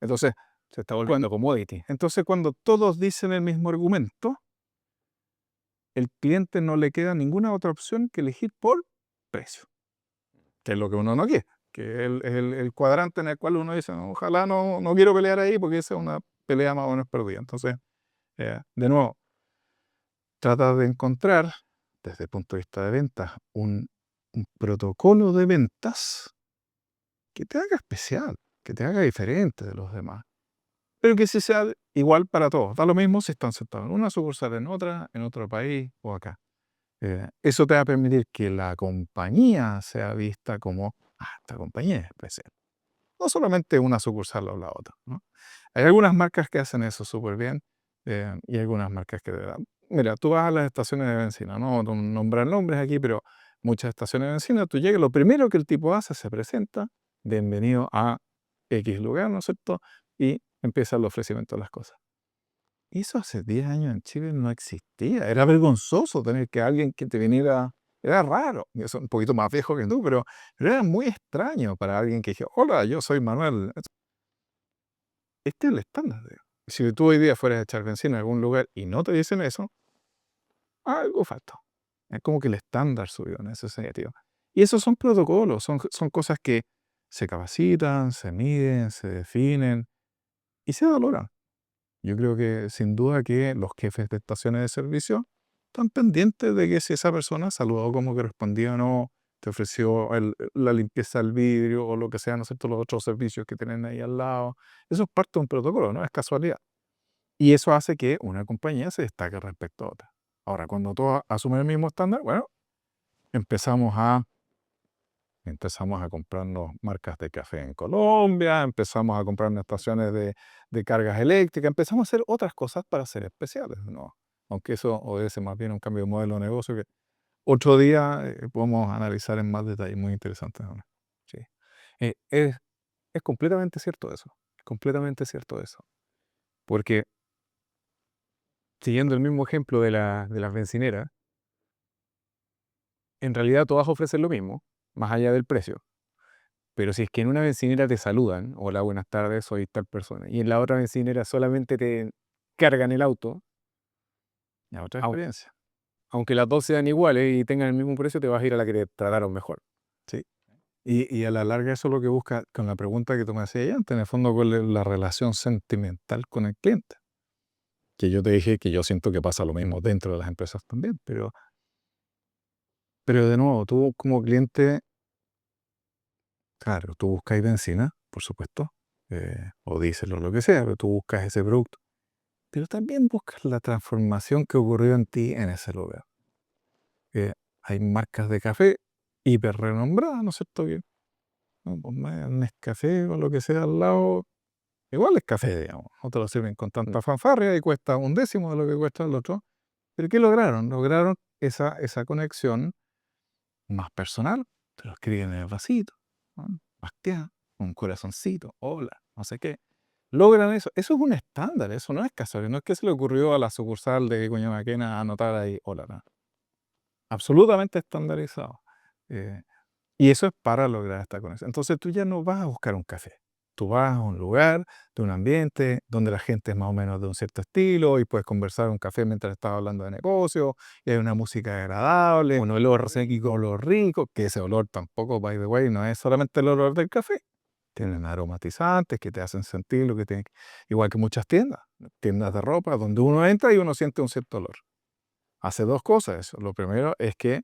Entonces, Se está volviendo commodity. cuando todos dicen el mismo argumento, el cliente no le queda ninguna otra opción que elegir por precio, que es lo que uno no quiere, que es el cuadrante en el cual uno dice, "No, ojalá no quiero pelear ahí porque esa es una pelea más o menos perdida". Entonces, de nuevo, trata de encontrar, desde el punto de vista de ventas, un protocolo de ventas que te haga especial, que te haga diferente de los demás, pero que sí sea igual para todos. Da lo mismo si están sentados en una sucursal, en otra, en otro país o acá. Eso te va a permitir que la compañía sea vista como, esta compañía es especial. No solamente una sucursal o la otra, ¿no? Hay algunas marcas que hacen eso súper bien, y algunas marcas que te dan. Mira, tú vas a las estaciones de bencina, no nombrar nombres aquí, pero muchas estaciones de bencina, tú llegas, lo primero que el tipo hace, se presenta, bienvenido a X lugar, ¿no es cierto? Y empieza el ofrecimiento de las cosas. Y eso hace 10 años en Chile no existía. Era vergonzoso tener que alguien que te viniera. Era raro. Yo soy un poquito más viejo que tú, pero era muy extraño para alguien que dijera, hola, yo soy Manuel. Este es el estándar. Si tú hoy día fueras a echar benzina en algún lugar y no te dicen eso, algo faltó. Es como que el estándar subió en ese sentido. Y esos son protocolos, son cosas que se capacitan, se miden, se definen y se valoran. Yo creo que sin duda que los jefes de estaciones de servicio están pendientes de que si esa persona saludó como correspondía o no, te ofreció la limpieza del vidrio o lo que sea, ¿no es cierto?, los otros servicios que tienen ahí al lado. Eso es parte de un protocolo, no es casualidad. Y eso hace que una compañía se destaque respecto a otra. Ahora, cuando todos asumen el mismo estándar, bueno, empezamos a comprarnos marcas de café en Colombia, empezamos a comprarnos estaciones de cargas eléctricas, empezamos a hacer otras cosas para ser especiales, ¿no? Aunque eso obedece más bien a un cambio de modelo de negocio que otro día podemos analizar en más detalle, muy interesante, ¿no? Sí. Es completamente cierto eso. Es completamente cierto eso. Porque, siguiendo el mismo ejemplo de las bencineras, en realidad todas ofrecen lo mismo, más allá del precio. Pero si es que en una bencinera te saludan, hola, buenas tardes, soy tal persona, y en la otra bencinera solamente te cargan el auto, Ya, otra au- experiencia. aunque las dos sean iguales y tengan el mismo precio, te vas a ir a la que te trataron mejor. Sí. Y a la larga eso es lo que busca con la pregunta que tú me hacías antes, en el fondo, ¿cuál es la relación sentimental con el cliente? Que yo te dije que yo siento que pasa lo mismo dentro de las empresas también, pero de nuevo, tú como cliente, claro, tú buscas benzina, por supuesto, o diésel o lo que sea, pero tú buscas ese producto, pero también buscas la transformación que ocurrió en ti en ese lugar. Hay marcas de café hiper renombradas, ¿no es cierto? Que, no, pues, Nescafé o lo que sea al lado, igual es café, digamos. No te lo sirven con tanta fanfarria y cuesta un décimo de lo que cuesta el otro. Pero ¿qué lograron? Lograron esa conexión más personal. Te lo escriben en el vasito, ¿no? Bastián, un corazoncito, hola, no sé qué. Logran eso. Eso es un estándar, eso no es casual. No es que se le ocurrió a la sucursal de Cuñamaquena anotar ahí, hola, no. Absolutamente estandarizado. Y eso es para lograr esta conexión. Entonces tú ya no vas a buscar un café. Tú vas a un lugar, de un ambiente, donde la gente es más o menos de un cierto estilo y puedes conversar un café mientras estás hablando de negocio y hay una música agradable, un olor seco, olor rico, que ese olor tampoco, by the way, no es solamente el olor del café. Tienen aromatizantes que te hacen sentir lo que tienen. Igual que muchas tiendas de ropa, donde uno entra y uno siente un cierto olor. Hace dos cosas eso. Lo primero es que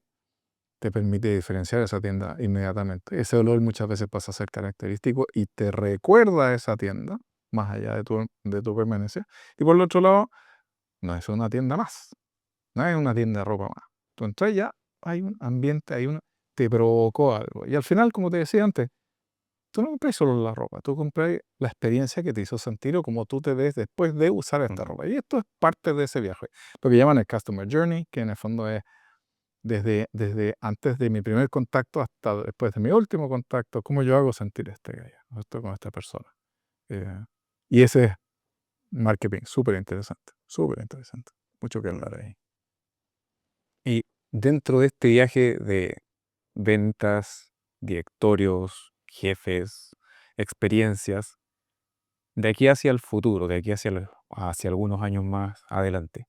te permite diferenciar esa tienda inmediatamente. Ese olor muchas veces pasa a ser característico y te recuerda a esa tienda, más allá de tu permanencia. Y por el otro lado, no es una tienda más, no es una tienda de ropa más. Tú entras ya, hay un ambiente, te provocó algo. Y al final, como te decía antes, tú no compras solo la ropa, tú compras la experiencia que te hizo sentir o cómo tú te ves después de usar esta ropa. Y esto es parte de ese viaje. Lo que llaman el Customer Journey, que en el fondo es desde antes de mi primer contacto hasta después de mi último contacto, cómo yo hago sentir este gallo, esto con esta persona. Y ese es marketing, súper interesante, súper interesante. Mucho que hablar ahí. Y dentro de este viaje de ventas, directorios, jefes, experiencias, de aquí hacia el futuro, de aquí hacia algunos años más adelante,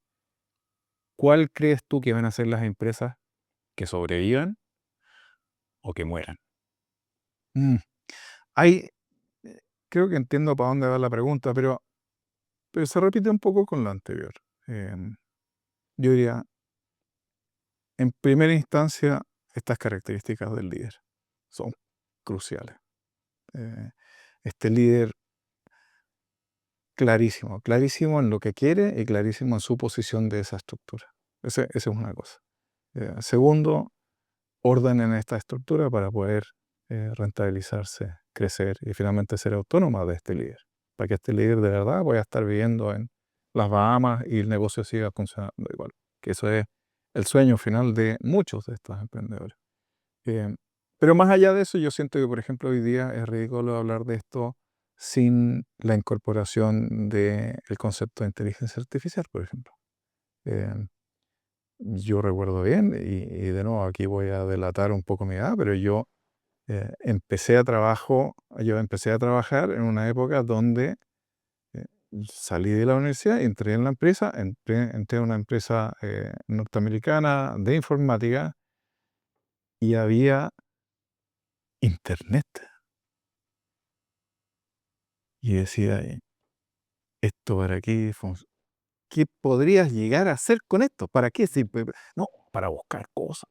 ¿cuál crees tú que van a ser las empresas que sobrevivan o que mueran? Mm. Hay, creo que entiendo para dónde va la pregunta, pero se repite un poco con lo anterior. Yo diría, en primera instancia, estas características del líder son cruciales. Este líder clarísimo, clarísimo en lo que quiere y clarísimo en su posición de esa estructura. Esa es una cosa. Segundo, orden en esta estructura para poder rentabilizarse, crecer y finalmente ser autónoma de este líder. Para que este líder de verdad pueda estar viviendo en las Bahamas y el negocio siga funcionando igual. Que eso es el sueño final de muchos de estos emprendedores. Pero más allá de eso, yo siento que, por ejemplo, hoy día es ridículo hablar de esto sin la incorporación del concepto de inteligencia artificial, por ejemplo. Eh, yo recuerdo bien, y de nuevo aquí voy a delatar un poco mi edad, pero yo empecé a trabajar en una época donde eh, salí de la universidad, entré en la empresa, entré en una empresa norteamericana de informática y había internet. Y decía, ¿esto para qué? ¿Qué podrías llegar a hacer con esto? ¿Para qué? No, para buscar cosas.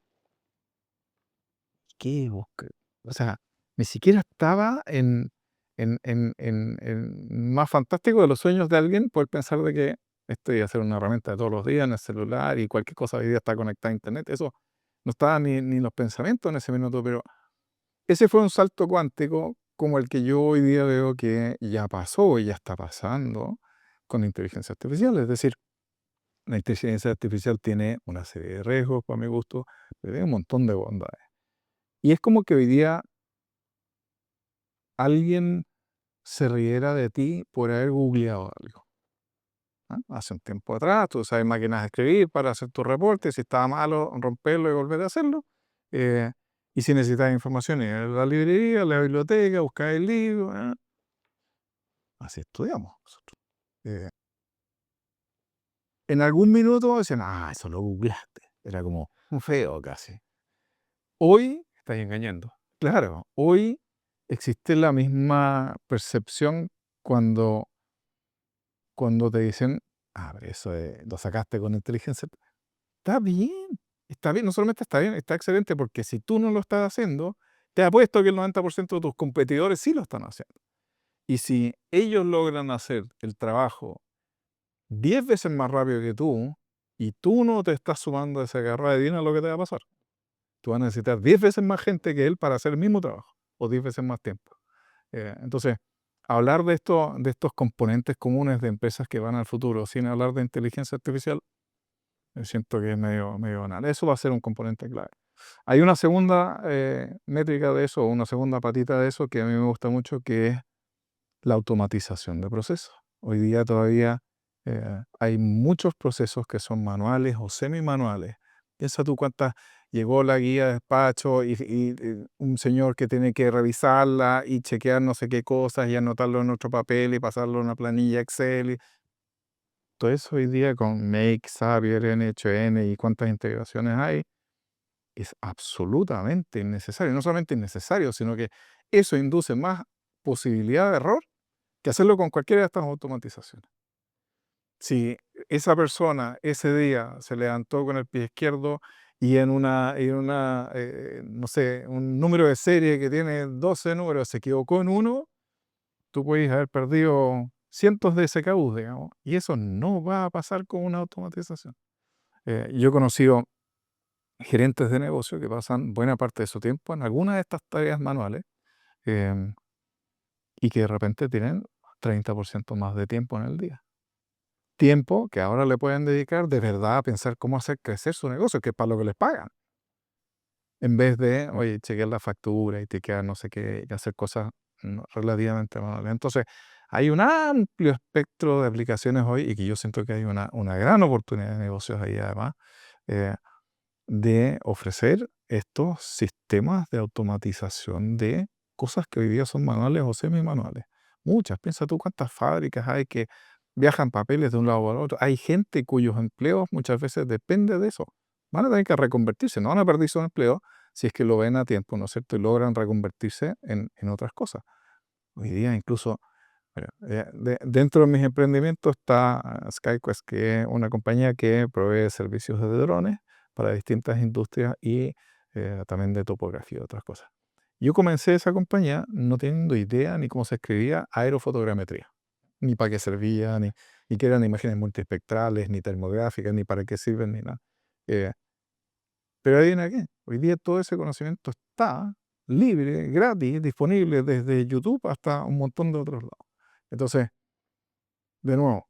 ¿Qué buscar? O sea, ni siquiera estaba en más fantástico de los sueños de alguien poder pensar de que esto iba a ser una herramienta de todos los días en el celular y cualquier cosa hoy día está conectada a internet. Eso no estaba ni en los pensamientos en ese minuto, pero ese fue un salto cuántico como el que yo hoy día veo que ya pasó y ya está pasando con la inteligencia artificial. Es decir, la inteligencia artificial tiene una serie de riesgos, para mi gusto, pero tiene un montón de bondades. Y es como que hoy día alguien se riera de ti por haber googleado algo. ¿Ah? Hace un tiempo atrás, tú sabes máquinas de escribir para hacer tu reporte, si estaba malo, romperlo y volver a hacerlo. Eh, y si necesitas información, ir a la librería, a la biblioteca, buscar el libro. ¿Ah? Así estudiamos nosotros. Eh, en algún minuto decían, eso lo googleaste. Era como un feo casi. Hoy, Estás engañando. claro, hoy existe la misma percepción cuando te dicen, pero eso lo sacaste con inteligencia. Está bien, no solamente está bien, está excelente, porque si tú no lo estás haciendo, te apuesto que el 90% de tus competidores sí lo están haciendo. Y si ellos logran hacer el trabajo 10 veces más rápido que tú, y tú no te estás sumando a esa carrera, adivina lo que te va a pasar. Tú vas a necesitar 10 veces más gente que él para hacer el mismo trabajo, o 10 veces más tiempo. Entonces, hablar de estos componentes comunes de empresas que van al futuro sin hablar de inteligencia artificial, siento que es medio banal. Eso va a ser un componente clave. Hay una segunda métrica de eso, una segunda patita de eso que a mí me gusta mucho, que es la automatización de procesos. Hoy día todavía hay muchos procesos que son manuales o semi-manuales. Piensa tú cuántas llegó la guía de despacho y un señor que tiene que revisarla y chequear no sé qué cosas y anotarlo en otro papel y pasarlo a una planilla Excel. Todo eso hoy día con Make, Zapier, NHN y cuántas integraciones hay, es absolutamente innecesario. No solamente innecesario, sino que eso induce más posibilidad de error que hacerlo con cualquiera de estas automatizaciones. Si esa persona ese día se levantó con el pie izquierdo y no sé, un número de serie que tiene 12 números, se equivocó en uno, tú puedes haber perdido cientos de SKUs, digamos, y eso no va a pasar con una automatización. Yo he conocido gerentes de negocio que pasan buena parte de su tiempo en algunas de estas tareas manuales, em, y que de repente tienen 30% más de tiempo en el día. Tiempo que ahora le pueden dedicar de verdad a pensar cómo hacer crecer su negocio, que es para lo que les pagan. En vez de, oye, chequear la factura y chequear no sé qué, y hacer cosas relativamente manuales. Entonces, hay un amplio espectro de aplicaciones hoy y que yo siento que hay una gran oportunidad de negocios ahí además, eh, de ofrecer estos sistemas de automatización de cosas que hoy día son manuales o semi-manuales. Muchas. Piensa tú cuántas fábricas hay que viajan papeles de un lado para otro. Hay gente cuyos empleos muchas veces depende de eso. Van a tener que reconvertirse, no van a perder su empleo si es que lo ven a tiempo, ¿no es cierto? Y logran reconvertirse en otras cosas. Hoy día incluso, mira, dentro de mis emprendimientos está SkyQuest, que es una compañía que provee servicios de drones para distintas industrias y también de topografía y otras cosas. Yo comencé esa compañía no teniendo idea ni cómo se escribía aerofotogrametría, ni para qué servía, ni qué eran imágenes multiespectrales, ni termográficas, ni para qué sirven, ni nada. Eh, pero adivina qué, hoy día todo ese conocimiento está libre, gratis, disponible desde YouTube hasta un montón de otros lados. Entonces, de nuevo,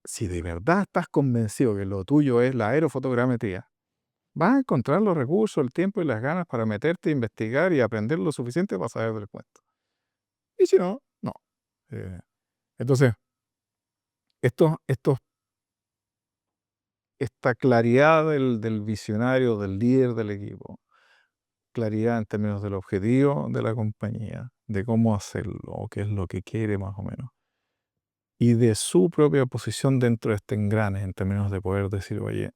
si de verdad estás convencido que lo tuyo es la aerofotogrametría, vas a encontrar los recursos, el tiempo y las ganas para meterte a investigar y aprender lo suficiente para saber del cuento. Y si no, no. Eh, entonces, esta claridad del visionario, del líder del equipo, claridad en términos del objetivo de la compañía, de cómo hacerlo, o qué es lo que quiere más o menos, y de su propia posición dentro de este engrane, en términos de poder decir, oye,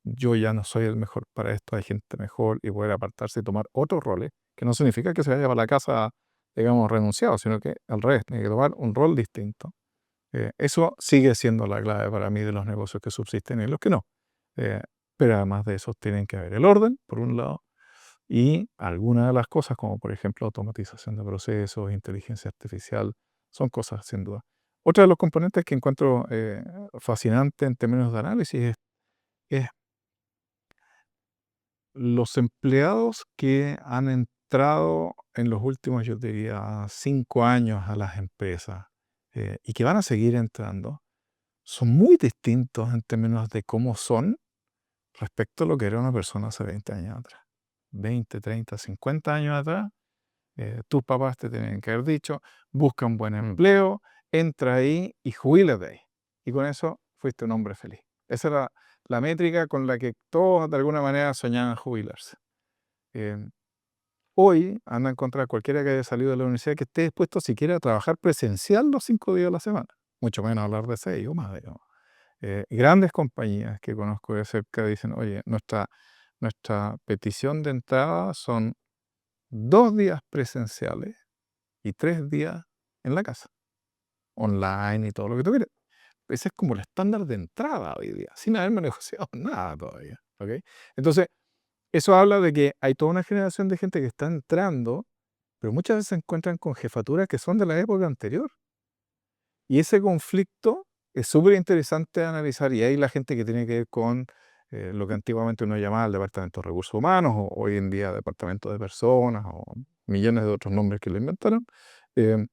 yo ya no soy el mejor para esto, hay gente mejor, y poder apartarse y tomar otros roles, que no significa que se vaya para la casa, digamos, renunciado, sino que al revés, tiene que tomar un rol distinto. Eso sigue siendo la clave para mí de los negocios que subsisten y los que no. Eh, pero además de eso tienen que haber el orden, por un lado, y algunas de las cosas, como por ejemplo automatización de procesos, inteligencia artificial, son cosas sin duda. Otro de los componentes que encuentro fascinante en términos de análisis es los empleados que han entrado en los últimos, yo diría, 5 años a las empresas y que van a seguir entrando, son muy distintos en términos de cómo son respecto a lo que era una persona hace 20 años atrás. 20, 30, 50 años atrás, tus papás te tienen que haber dicho, busca un buen empleo, entra ahí y jubílate ahí. Y con eso fuiste un hombre feliz. Esa era la métrica con la que todos de alguna manera soñaban jubilarse. Eh, Hoy anda a encontrar cualquiera que haya salido de la universidad que esté dispuesto siquiera a trabajar presencial los 5 días a la semana, mucho menos hablar de 6 o más, digamos. Grandes compañías que conozco de cerca dicen, oye, nuestra petición de entrada son 2 días presenciales y 3 días en la casa, online y todo lo que tú quieras. Ese es como el estándar de entrada hoy día, sin haberme negociado nada todavía. ¿Ok? Entonces, eso habla de que hay toda una generación de gente que está entrando, pero muchas veces se encuentran con jefaturas que son de la época anterior. Y ese conflicto es súper interesante de analizar. Y hay la gente que tiene que ver con lo que antiguamente uno llamaba el Departamento de Recursos Humanos, o hoy en día Departamento de Personas, o millones de otros nombres que lo inventaron. Eh,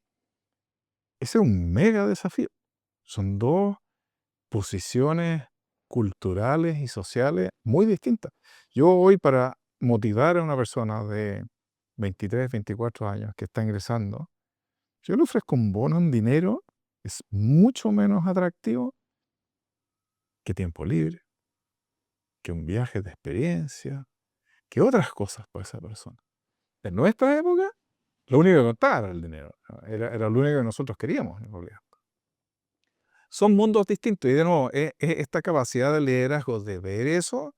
Ese es un mega desafío. Son dos posiciones culturales y sociales muy distintas. Yo hoy, para motivar a una persona de 23, 24 años que está ingresando, yo le ofrezco un bono en dinero, es mucho menos atractivo que tiempo libre, que un viaje de experiencia, que otras cosas para esa persona. En nuestra época, lo único que contaba era el dinero, ¿no? Era lo único que nosotros queríamos, en realidad. Son mundos distintos y de nuevo, es esta capacidad de liderazgo de ver eso,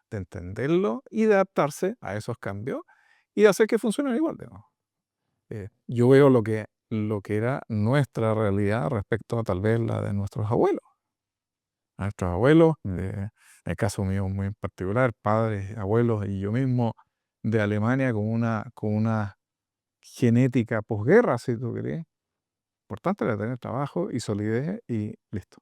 de entenderlo y de adaptarse a esos cambios y de hacer que funcionen igual, digamos. Yo veo lo que era nuestra realidad respecto a tal vez la de nuestros abuelos. Nuestros abuelos, en el caso mío muy en particular, padres, abuelos y yo mismo de Alemania con una genética posguerra, si tú querés. Importante era tener trabajo y solidez y listo.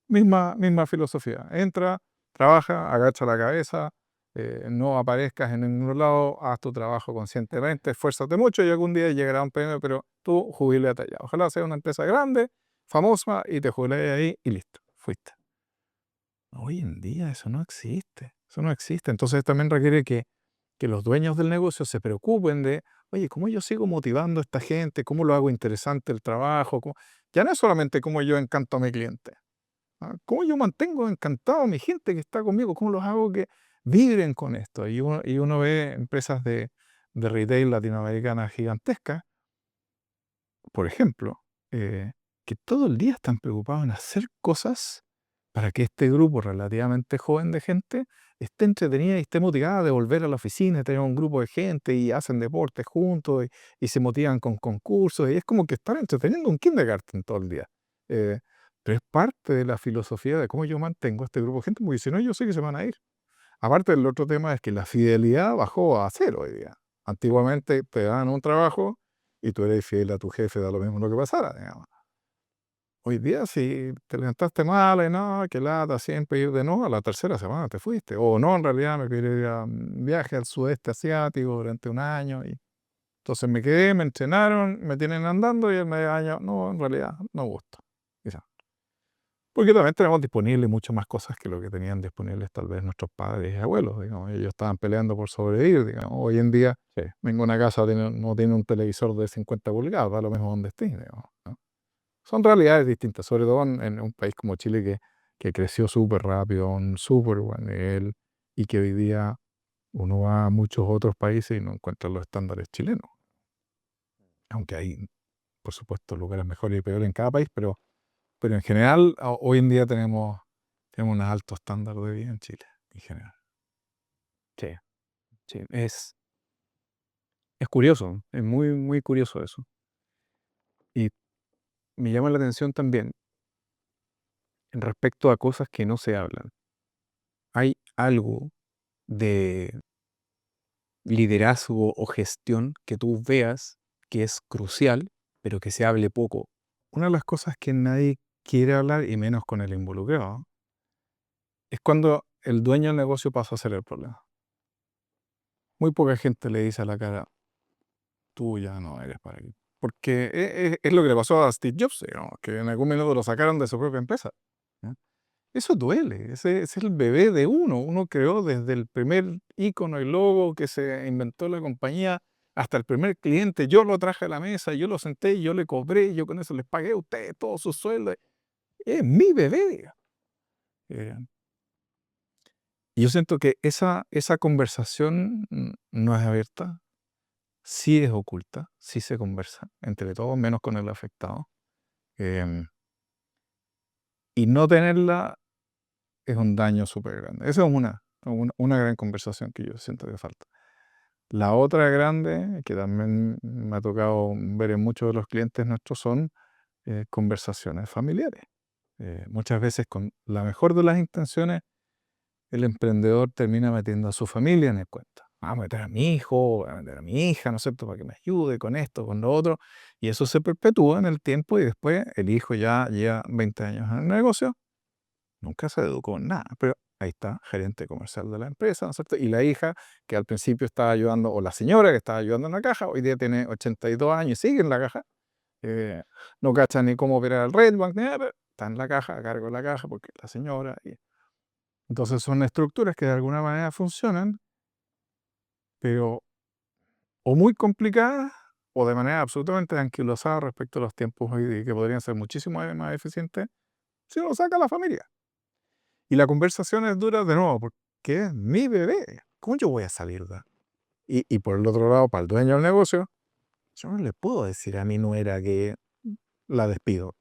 Misma filosofía. Entra, trabaja, agacha la cabeza, no aparezcas en ningún lado, haz tu trabajo conscientemente, esfuérzate mucho y algún día llegará un premio, pero tú jubílate allá. Ojalá sea una empresa grande, famosa, y te jubiles ahí y listo, fuiste. Hoy en día eso no existe, eso no existe. Entonces también requiere que los dueños del negocio se preocupen de, oye, ¿cómo yo sigo motivando a esta gente? ¿Cómo lo hago interesante el trabajo? Ya no es solamente cómo yo encanto a mi cliente. ¿Cómo yo mantengo encantado a mi gente que está conmigo? ¿Cómo los hago que vibren con esto? Y uno ve empresas de retail latinoamericanas gigantescas, por ejemplo, que todo el día están preocupados en hacer cosas para que este grupo relativamente joven de gente esté entretenida y esté motivada de volver a la oficina, tener un grupo de gente y hacen deportes juntos y se motivan con concursos. Y es como que están entreteniendo un kindergarten todo el día. Eh, pero es parte de la filosofía de cómo yo mantengo a este grupo de gente, porque si no, yo sé que se van a ir. Aparte, el otro tema es que la fidelidad bajó a cero hoy día. Antiguamente te daban un trabajo y tú eres fiel a tu jefe, da lo mismo lo que pasara, digamos. Hoy día, si te levantaste mal, y no, que lata, siempre ir de nuevo, a la tercera semana te fuiste. O no, en realidad me quiero ir a un viaje al sudeste asiático durante un año. Y entonces me quedé, me entrenaron, me tienen andando y el medio año, no, en realidad no gusta. Quizá. Porque también tenemos disponibles muchas más cosas que lo que tenían disponibles tal vez nuestros padres y abuelos, digamos. Ellos estaban peleando por sobrevivir, digamos. Hoy en día, Sí. ninguna casa no tiene un televisor de 50 pulgadas, da lo mismo donde estés, digamos, ¿no? Son realidades distintas, sobre todo en un país como Chile que creció súper rápido, a un súper buen nivel, y que hoy día uno va a muchos otros países y no encuentra los estándares chilenos. Aunque hay, por supuesto, lugares mejores y peores en cada país, pero en general, hoy en día tenemos un alto estándar de vida en Chile, en general. Sí, sí. Es curioso, es muy, muy curioso eso. Y me llama la atención también en respecto a cosas que no se hablan. Hay algo de liderazgo o gestión que tú veas que es crucial, pero que se hable poco. Una de las cosas que nadie quiere hablar, y menos con el involucrado, es cuando el dueño del negocio pasa a ser el problema. Muy poca gente le dice a la cara, tú ya no eres para aquí. Porque es lo que le pasó a Steve Jobs, digamos, que en algún minuto lo sacaron de su propia empresa. ¿Ya? Eso duele, ese es el bebé de uno. Uno creó desde el primer icono y logo que se inventó la compañía hasta el primer cliente. Yo lo traje a la mesa, yo lo senté, yo le cobré, yo con eso les pagué a ustedes todo su sueldo. Es mi bebé, digamos. Eh, y yo siento que esa conversación no es abierta, sí es oculta, sí se conversa entre todos, menos con el afectado. Em, y no tenerla es un daño súper grande. Esa es una gran conversación que yo siento que falta. La otra grande, que también me ha tocado ver en muchos de los clientes nuestros, son conversaciones familiares. Muchas veces con la mejor de las intenciones, el emprendedor termina metiendo a su familia en el cuento. Voy a meter a mi hijo, voy a meter a mi hija, ¿no es cierto?, para que me ayude con esto, con lo otro. Y eso se perpetúa en el tiempo y después el hijo ya lleva 20 años en el negocio, nunca se educó en nada, pero ahí está, gerente comercial de la empresa, ¿no es cierto? Y la hija, que al principio estaba ayudando, o la señora que estaba ayudando en la caja, hoy día tiene 82 años y sigue en la caja. No cacha ni cómo operar el Redbank, ni nada, pero está en la caja, a cargo de la caja, porque la señora... Entonces son estructuras que de alguna manera funcionan, pero o muy complicadas o de manera absolutamente anquilosada respecto a los tiempos hoy día, que podrían ser muchísimo más eficientes si lo saca la familia. Y la conversación es dura de nuevo, porque es mi bebé. ¿Cómo yo voy a salir de? Y por el otro lado, para el dueño del negocio, yo no le puedo decir a mi nuera que la despido.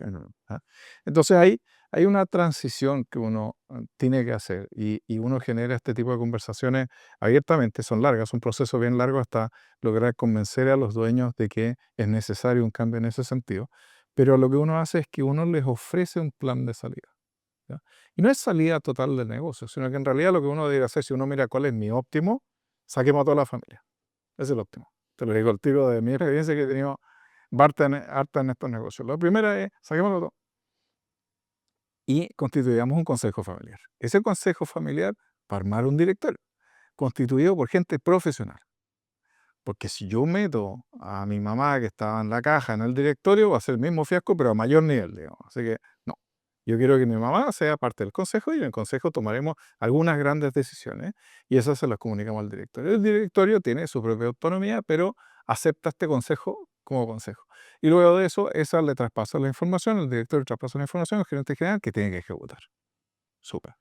¿Ah? Entonces hay una transición que uno tiene que hacer y uno genera este tipo de conversaciones abiertamente, son largas, un proceso bien largo hasta lograr convencer a los dueños de que es necesario un cambio en ese sentido. Pero lo que uno hace es que uno les ofrece un plan de salida. ¿Ya? Y no es salida total del negocio, sino que en realidad lo que uno debe hacer, si uno mira cuál es mi óptimo, saquemos a toda la familia. Ese es el óptimo. Te lo digo el tiro de mi experiencia que he tenido harta en estos negocios. La primera es, saquémoslo todo y constituyamos un consejo familiar. Ese consejo familiar para armar un directorio. constituido por gente profesional. Porque si yo meto a mi mamá que estaba en la caja, en el directorio, va a ser el mismo fiasco, pero a mayor nivel, digamos. Así que no. Yo quiero que mi mamá sea parte del consejo y en el consejo tomaremos algunas grandes decisiones y esas se las comunicamos al directorio. El directorio tiene su propia autonomía, pero acepta este consejo como consejo. Y luego de eso, esa le traspasa la información, el directorio traspasa la información al gerente general que tiene que ejecutar. Súper.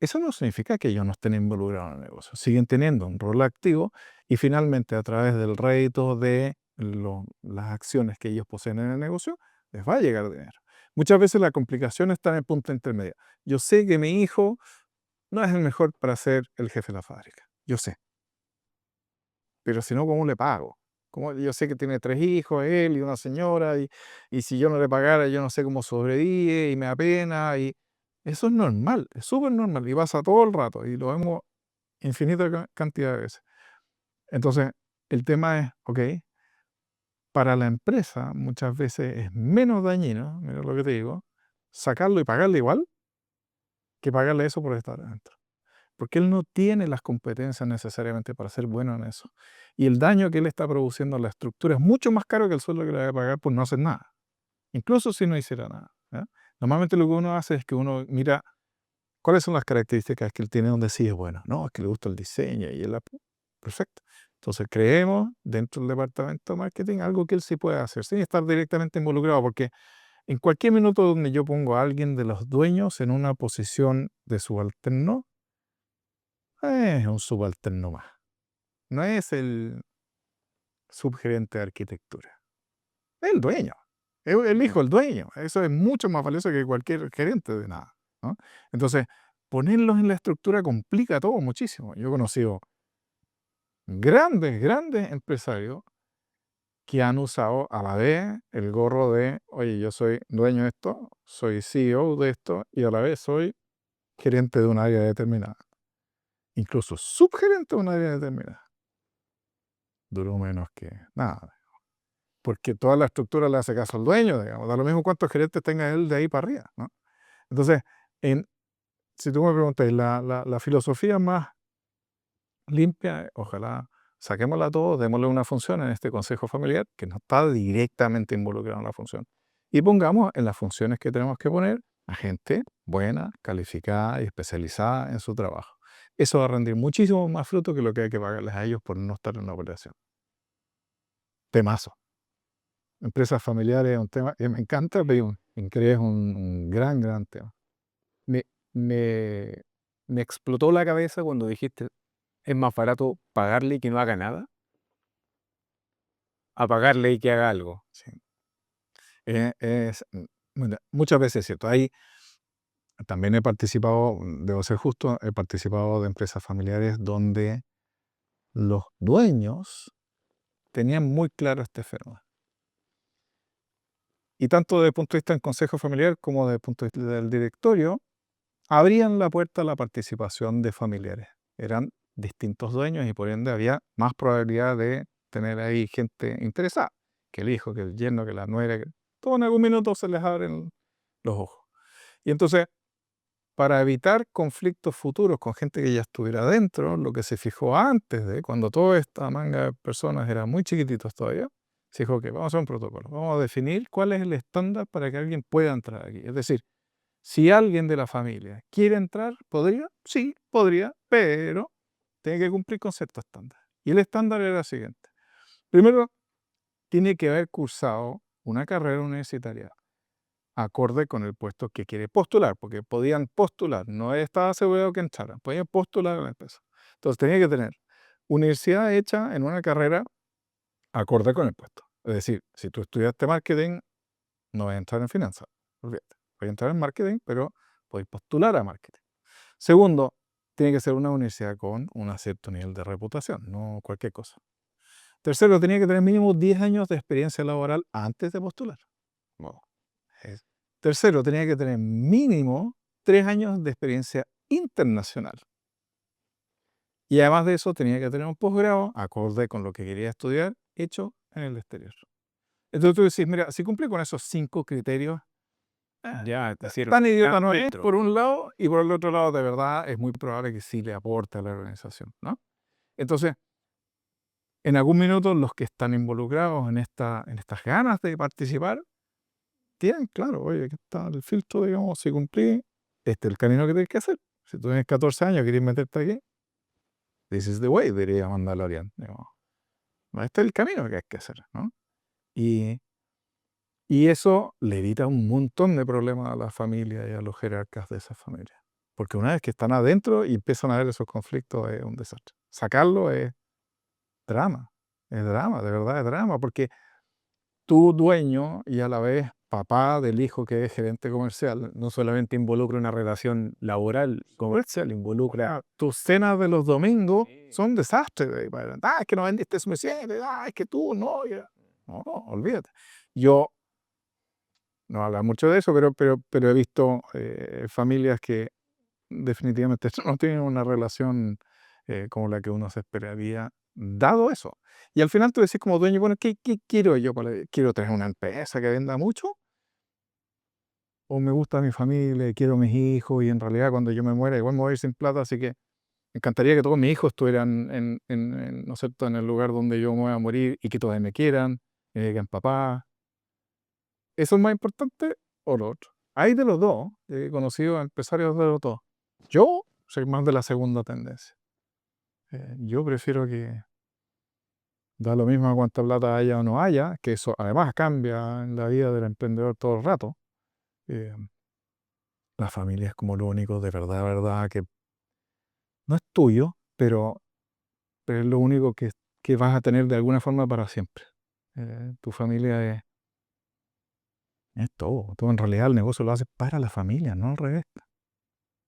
Eso no significa que ellos no estén involucrados en el negocio. Siguen teniendo un rol activo y finalmente a través del rédito de las acciones que ellos poseen en el negocio, les va a llegar dinero. Muchas veces la complicación está en el punto intermedio. Yo sé que mi hijo no es el mejor para ser el jefe de la fábrica. Yo sé. Pero si no, ¿cómo le pago? Yo sé que tiene 3 hijos, él y una señora, y si yo no le pagara, yo no sé cómo sobrevive, y me da pena, y eso es normal, es súper normal, y pasa todo el rato, y lo vemos infinita cantidad de veces. Entonces, el tema es, ok, para la empresa muchas veces es menos dañino, mira lo que te digo, sacarlo y pagarle igual, que pagarle eso por estar adentro. Porque él no tiene las competencias necesariamente para ser bueno en eso. Y el daño que él está produciendo a la estructura es mucho más caro que el sueldo que le va a pagar por no hacer nada. Incluso si no hiciera nada. ¿Ya? Normalmente lo que uno hace es que uno mira cuáles son las características que él tiene donde sí es bueno. No, es que le gusta el diseño y él... Perfecto. Entonces creemos dentro del departamento de marketing algo que él sí puede hacer sin estar directamente involucrado. Porque en cualquier minuto donde yo pongo a alguien de los dueños en una posición de subalterno, es un subalterno más. No es el subgerente de arquitectura. Es el dueño. Es el hijo del dueño. Eso es mucho más valioso que cualquier gerente de nada, ¿no? Entonces, ponerlos en la estructura complica todo muchísimo. Yo he conocido grandes empresarios que han usado a la vez el gorro de, oye, yo soy dueño de esto, soy CEO de esto y a la vez soy gerente de un área determinada. Incluso subgerente de un área determinada. Duró menos que nada. Porque toda la estructura le hace caso al dueño, digamos. Da lo mismo cuántos gerentes tenga él de ahí para arriba, ¿no? Entonces, si tú me preguntas, la filosofía más limpia, ojalá saquémosla todos, démosle una función en este consejo familiar que no está directamente involucrado en la función. Y pongamos en las funciones que tenemos que poner a gente buena, calificada y especializada en su trabajo. Eso va a rendir muchísimo más fruto que lo que hay que pagarles a ellos por no estar en la operación. Temazo. Empresas familiares es un tema que me encanta, pero es un gran tema. Me, me, me explotó la cabeza cuando dijiste, es más barato pagarle y que no haga nada, a pagarle y que haga algo. Sí. Muchas veces es cierto. También he participado, debo ser justo, he participado de empresas familiares donde los dueños tenían muy claro este fenómeno. Y tanto desde el punto de vista del consejo familiar como desde el punto de vista del directorio, abrían la puerta a la participación de familiares. Eran distintos dueños y por ende había más probabilidad de tener ahí gente interesada, que el hijo, que el yerno, que la nuera, que todo en algún minuto se les abren los ojos. Y entonces, para evitar conflictos futuros con gente que ya estuviera adentro, lo que se fijó antes de, cuando toda esta manga de personas eran muy chiquititos todavía, se dijo que vamos a hacer un protocolo, vamos a definir cuál es el estándar para que alguien pueda entrar aquí. Es decir, si alguien de la familia quiere entrar, ¿podría? Sí, podría, pero tiene que cumplir con ciertos estándares. Y el estándar era el siguiente. Primero, tiene que haber cursado una carrera universitaria acorde con el puesto que quiere postular, porque podían postular, no estaba asegurado que entraran, podían postular a la empresa. Entonces tenía que tener universidad hecha en una carrera acorde con el puesto. Es decir, si tú estudiaste marketing, no vas a entrar en finanzas, olvídate. Voy a entrar en marketing, pero podéis postular a marketing. Segundo, tiene que ser una universidad con un cierto nivel de reputación, no cualquier cosa. Tercero, tenía que tener mínimo 10 años de experiencia laboral antes de postular. Bueno, tercero, tenía que tener mínimo 3 años de experiencia internacional. Y además de eso, tenía que tener un posgrado acorde con lo que quería estudiar, hecho en el exterior. Entonces tú decís, mira, si cumple con esos 5 criterios, Ya, es decir, tan idiota ya no es, dentro. por un lado, y por el otro lado, de verdad, es muy probable que sí le aporte a la organización, ¿no? Entonces, en algún minuto, los que están involucrados en estas ganas de participar, tienen claro, oye, aquí está el filtro, digamos, si cumplí, este es el camino que tienes que hacer. Si tú tienes 14 años y quieres meterte aquí, this is the way, diría Mandalorian, digamos. Este es el camino que hay que hacer, ¿no? Y, y eso le evita un montón de problemas a la familia y a los jerarcas de esa familia. Porque una vez que están adentro y empiezan a ver esos conflictos, es un desastre. Sacarlo es drama, de verdad es drama, porque tú, dueño y a la vez papá del hijo que es gerente comercial, No solamente involucra una relación laboral, comercial, involucra. tus cenas de los domingos Sí. son desastres. Es que no vendiste suficiente, es que tú no. No, olvídate. Yo no hablo mucho de eso, pero he visto familias que definitivamente no tienen una relación como la que uno se esperaría, dado eso. Y al final tú decís como dueño, bueno, ¿qué quiero yo? ¿Quiero tener una empresa que venda mucho? ¿O me gusta mi familia y quiero mis hijos y en realidad cuando yo me muera igual me voy a ir sin plata, así que me encantaría que todos mis hijos estuvieran ¿no es cierto?, en el lugar donde yo me voy a morir y que todos me quieran, me digan papá? ¿Eso es más importante o lo otro? Hay de los dos, he conocido a empresarios de los dos. Yo soy más de la segunda tendencia. Yo prefiero que da lo mismo cuánta plata haya o no haya, que eso además cambia en la vida del emprendedor todo el rato. eh, la familia es como lo único de verdad, que no es tuyo, pero es lo único que vas a tener de alguna forma para siempre. Tu familia es todo. Tú en realidad el negocio lo haces para la familia, no al revés.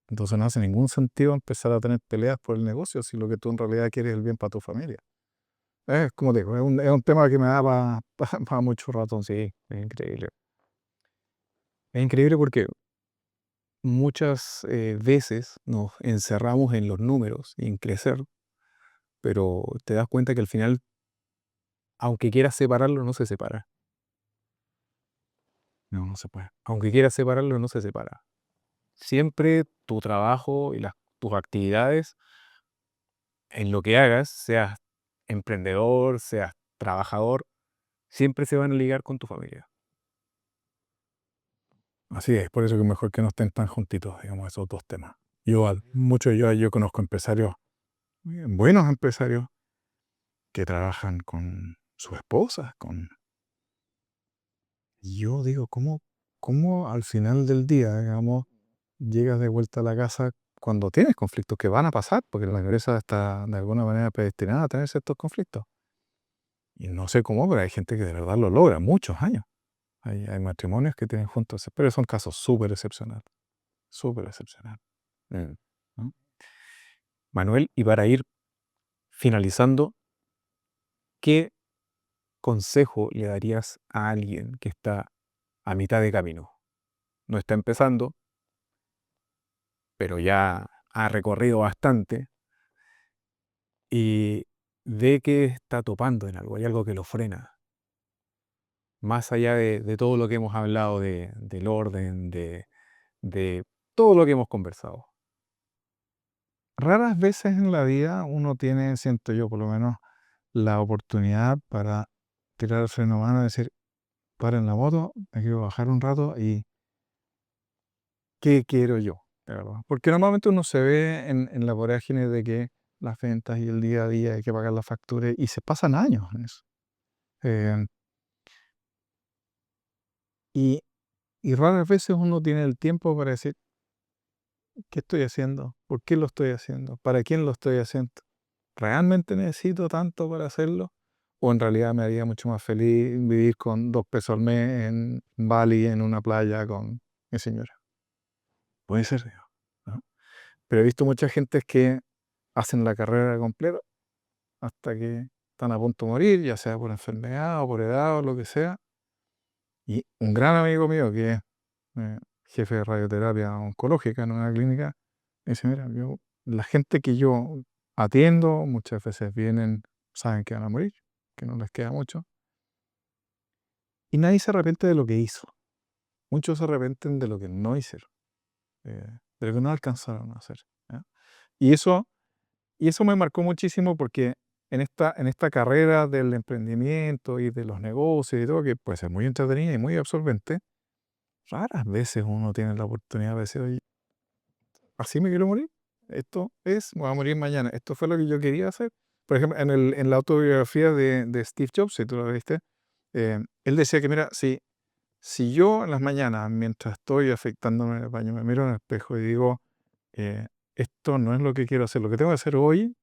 Entonces no hace ningún sentido empezar a tener peleas por el negocio si lo que tú en realidad quieres es el bien para tu familia. Es como digo, es un tema que me da para mucho rato, sí, es increíble. Es increíble porque muchas veces nos encerramos en los números y en crecer, pero te das cuenta que al final, aunque quieras separarlo, no se separa. No se puede. Aunque quieras separarlo, no se separa. Siempre tu trabajo y tus actividades, en lo que hagas, seas emprendedor, seas trabajador, siempre se van a ligar con tu familia. Así es, por eso que es mejor que no estén tan juntitos, digamos, esos dos temas. Yo conozco empresarios, buenos empresarios, que trabajan con sus esposas, y yo digo, ¿cómo al final del día, digamos, llegas de vuelta a la casa cuando tienes conflictos que van a pasar? Porque la empresa está de alguna manera predestinada a tener ciertos conflictos. Y no sé cómo, pero hay gente que de verdad lo logra, muchos años. Hay matrimonios que tienen juntos, pero son casos súper excepcionales. Súper excepcionales. Mm. ¿No? Manuel, y para ir finalizando, ¿qué consejo le darías a alguien que está a mitad de camino? No está empezando, pero ya ha recorrido bastante y ve que está topando en algo, hay algo que lo frena. Más allá de todo lo que hemos hablado del orden, de todo lo que hemos conversado. Raras veces en la vida uno tiene, siento yo por lo menos, la oportunidad para tirar el freno a mano y decir, paren la moto, me quiero bajar un rato y ¿qué quiero yo? De verdad. Porque normalmente uno se ve en la vorágine de que las ventas y el día a día hay que pagar las facturas y se pasan años en eso. Eh, y, y raras veces uno tiene el tiempo para decir, ¿qué estoy haciendo? ¿Por qué lo estoy haciendo? ¿Para quién lo estoy haciendo? ¿Realmente necesito tanto para hacerlo? ¿O en realidad me haría mucho más feliz vivir con 2 pesos al mes en Bali, en una playa con mi señora? Puede ser, digo, ¿no? Pero he visto mucha gente que hacen la carrera completa hasta que están a punto de morir, ya sea por enfermedad o por edad o lo que sea. Y un gran amigo mío que es jefe de radioterapia oncológica en una clínica, me dice, mira, la gente que yo atiendo muchas veces vienen, saben que van a morir, que no les queda mucho, y nadie se arrepiente de lo que hizo. muchos se arrepienten de lo que no hicieron, de lo que no alcanzaron a hacer. ¿Ya? Y eso me marcó muchísimo porque en esta carrera del emprendimiento y de los negocios y todo, que puede ser muy entretenida y muy absorbente, raras veces uno tiene la oportunidad de decir, oye, así me quiero morir. Me voy a morir mañana. Esto fue lo que yo quería hacer. Por ejemplo, en la autobiografía de Steve Jobs, si tú lo viste, él decía que, mira, si yo en las mañanas, mientras estoy afeitándome en el baño, me miro en el espejo y digo, esto no es lo que quiero hacer, lo que tengo que hacer hoy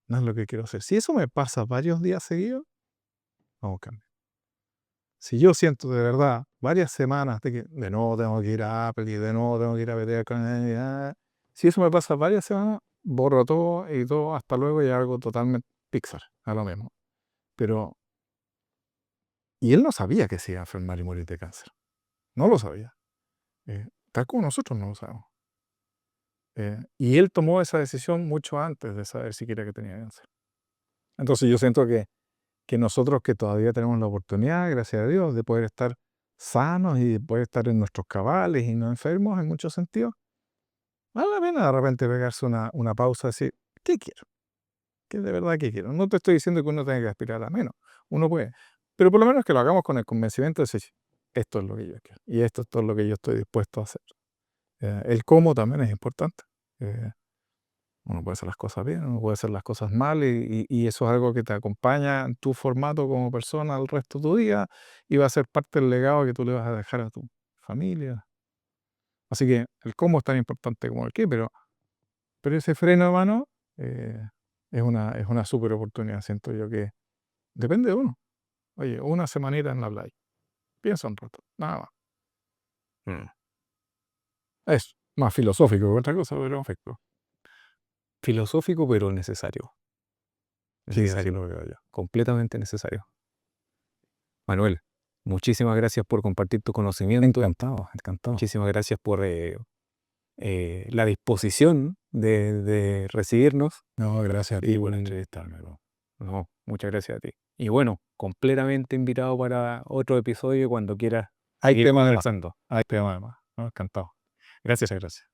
no es lo que quiero hacer. Si eso me pasa varios días seguidos, vamos a cambiar. Si yo siento de verdad varias semanas de nuevo tengo que ir a Apple y de nuevo tengo que ir a pelear con él, si eso me pasa varias semanas, borro todo y todo, hasta luego y hago totalmente Pixar, a lo mismo. Pero, y él no sabía que se iba a enfermar y morir de cáncer. No lo sabía. Tal como nosotros no lo sabemos. Y él tomó esa decisión mucho antes de saber siquiera que tenía cáncer. Entonces yo siento que nosotros que todavía tenemos la oportunidad, gracias a Dios, de poder estar sanos y de poder estar en nuestros cabales y no enfermos en muchos sentidos, vale la pena de repente pegarse una pausa y decir, ¿qué quiero? ¿Qué de verdad qué quiero? No te estoy diciendo que uno tenga que aspirar a menos, uno puede, pero por lo menos que lo hagamos con el convencimiento de decir, esto es lo que yo quiero y esto es todo lo que yo estoy dispuesto a hacer. El cómo también es importante. Uno puede hacer las cosas bien, uno puede hacer las cosas mal y eso es algo que te acompaña en tu formato como persona el resto de tu día y va a ser parte del legado que tú le vas a dejar a tu familia. Así que el cómo es tan importante como el qué, pero ese freno de mano es una súper oportunidad, siento yo que depende de uno. Oye, una semanita en la playa, piensa un rato, nada más. Es más filosófico que otra cosa, pero perfecto. Filosófico, pero necesario. Sí, así Necesario. lo veo yo. Completamente necesario. Manuel, muchísimas gracias por compartir tu conocimiento. Encantado. Muchísimas gracias por la disposición de recibirnos. No, gracias a ti Y por entrevistarme. no, muchas gracias a ti. Y bueno, completamente invitado para otro episodio cuando quieras Hay seguir temas conversando. Hay temas además. No, encantado. Gracias.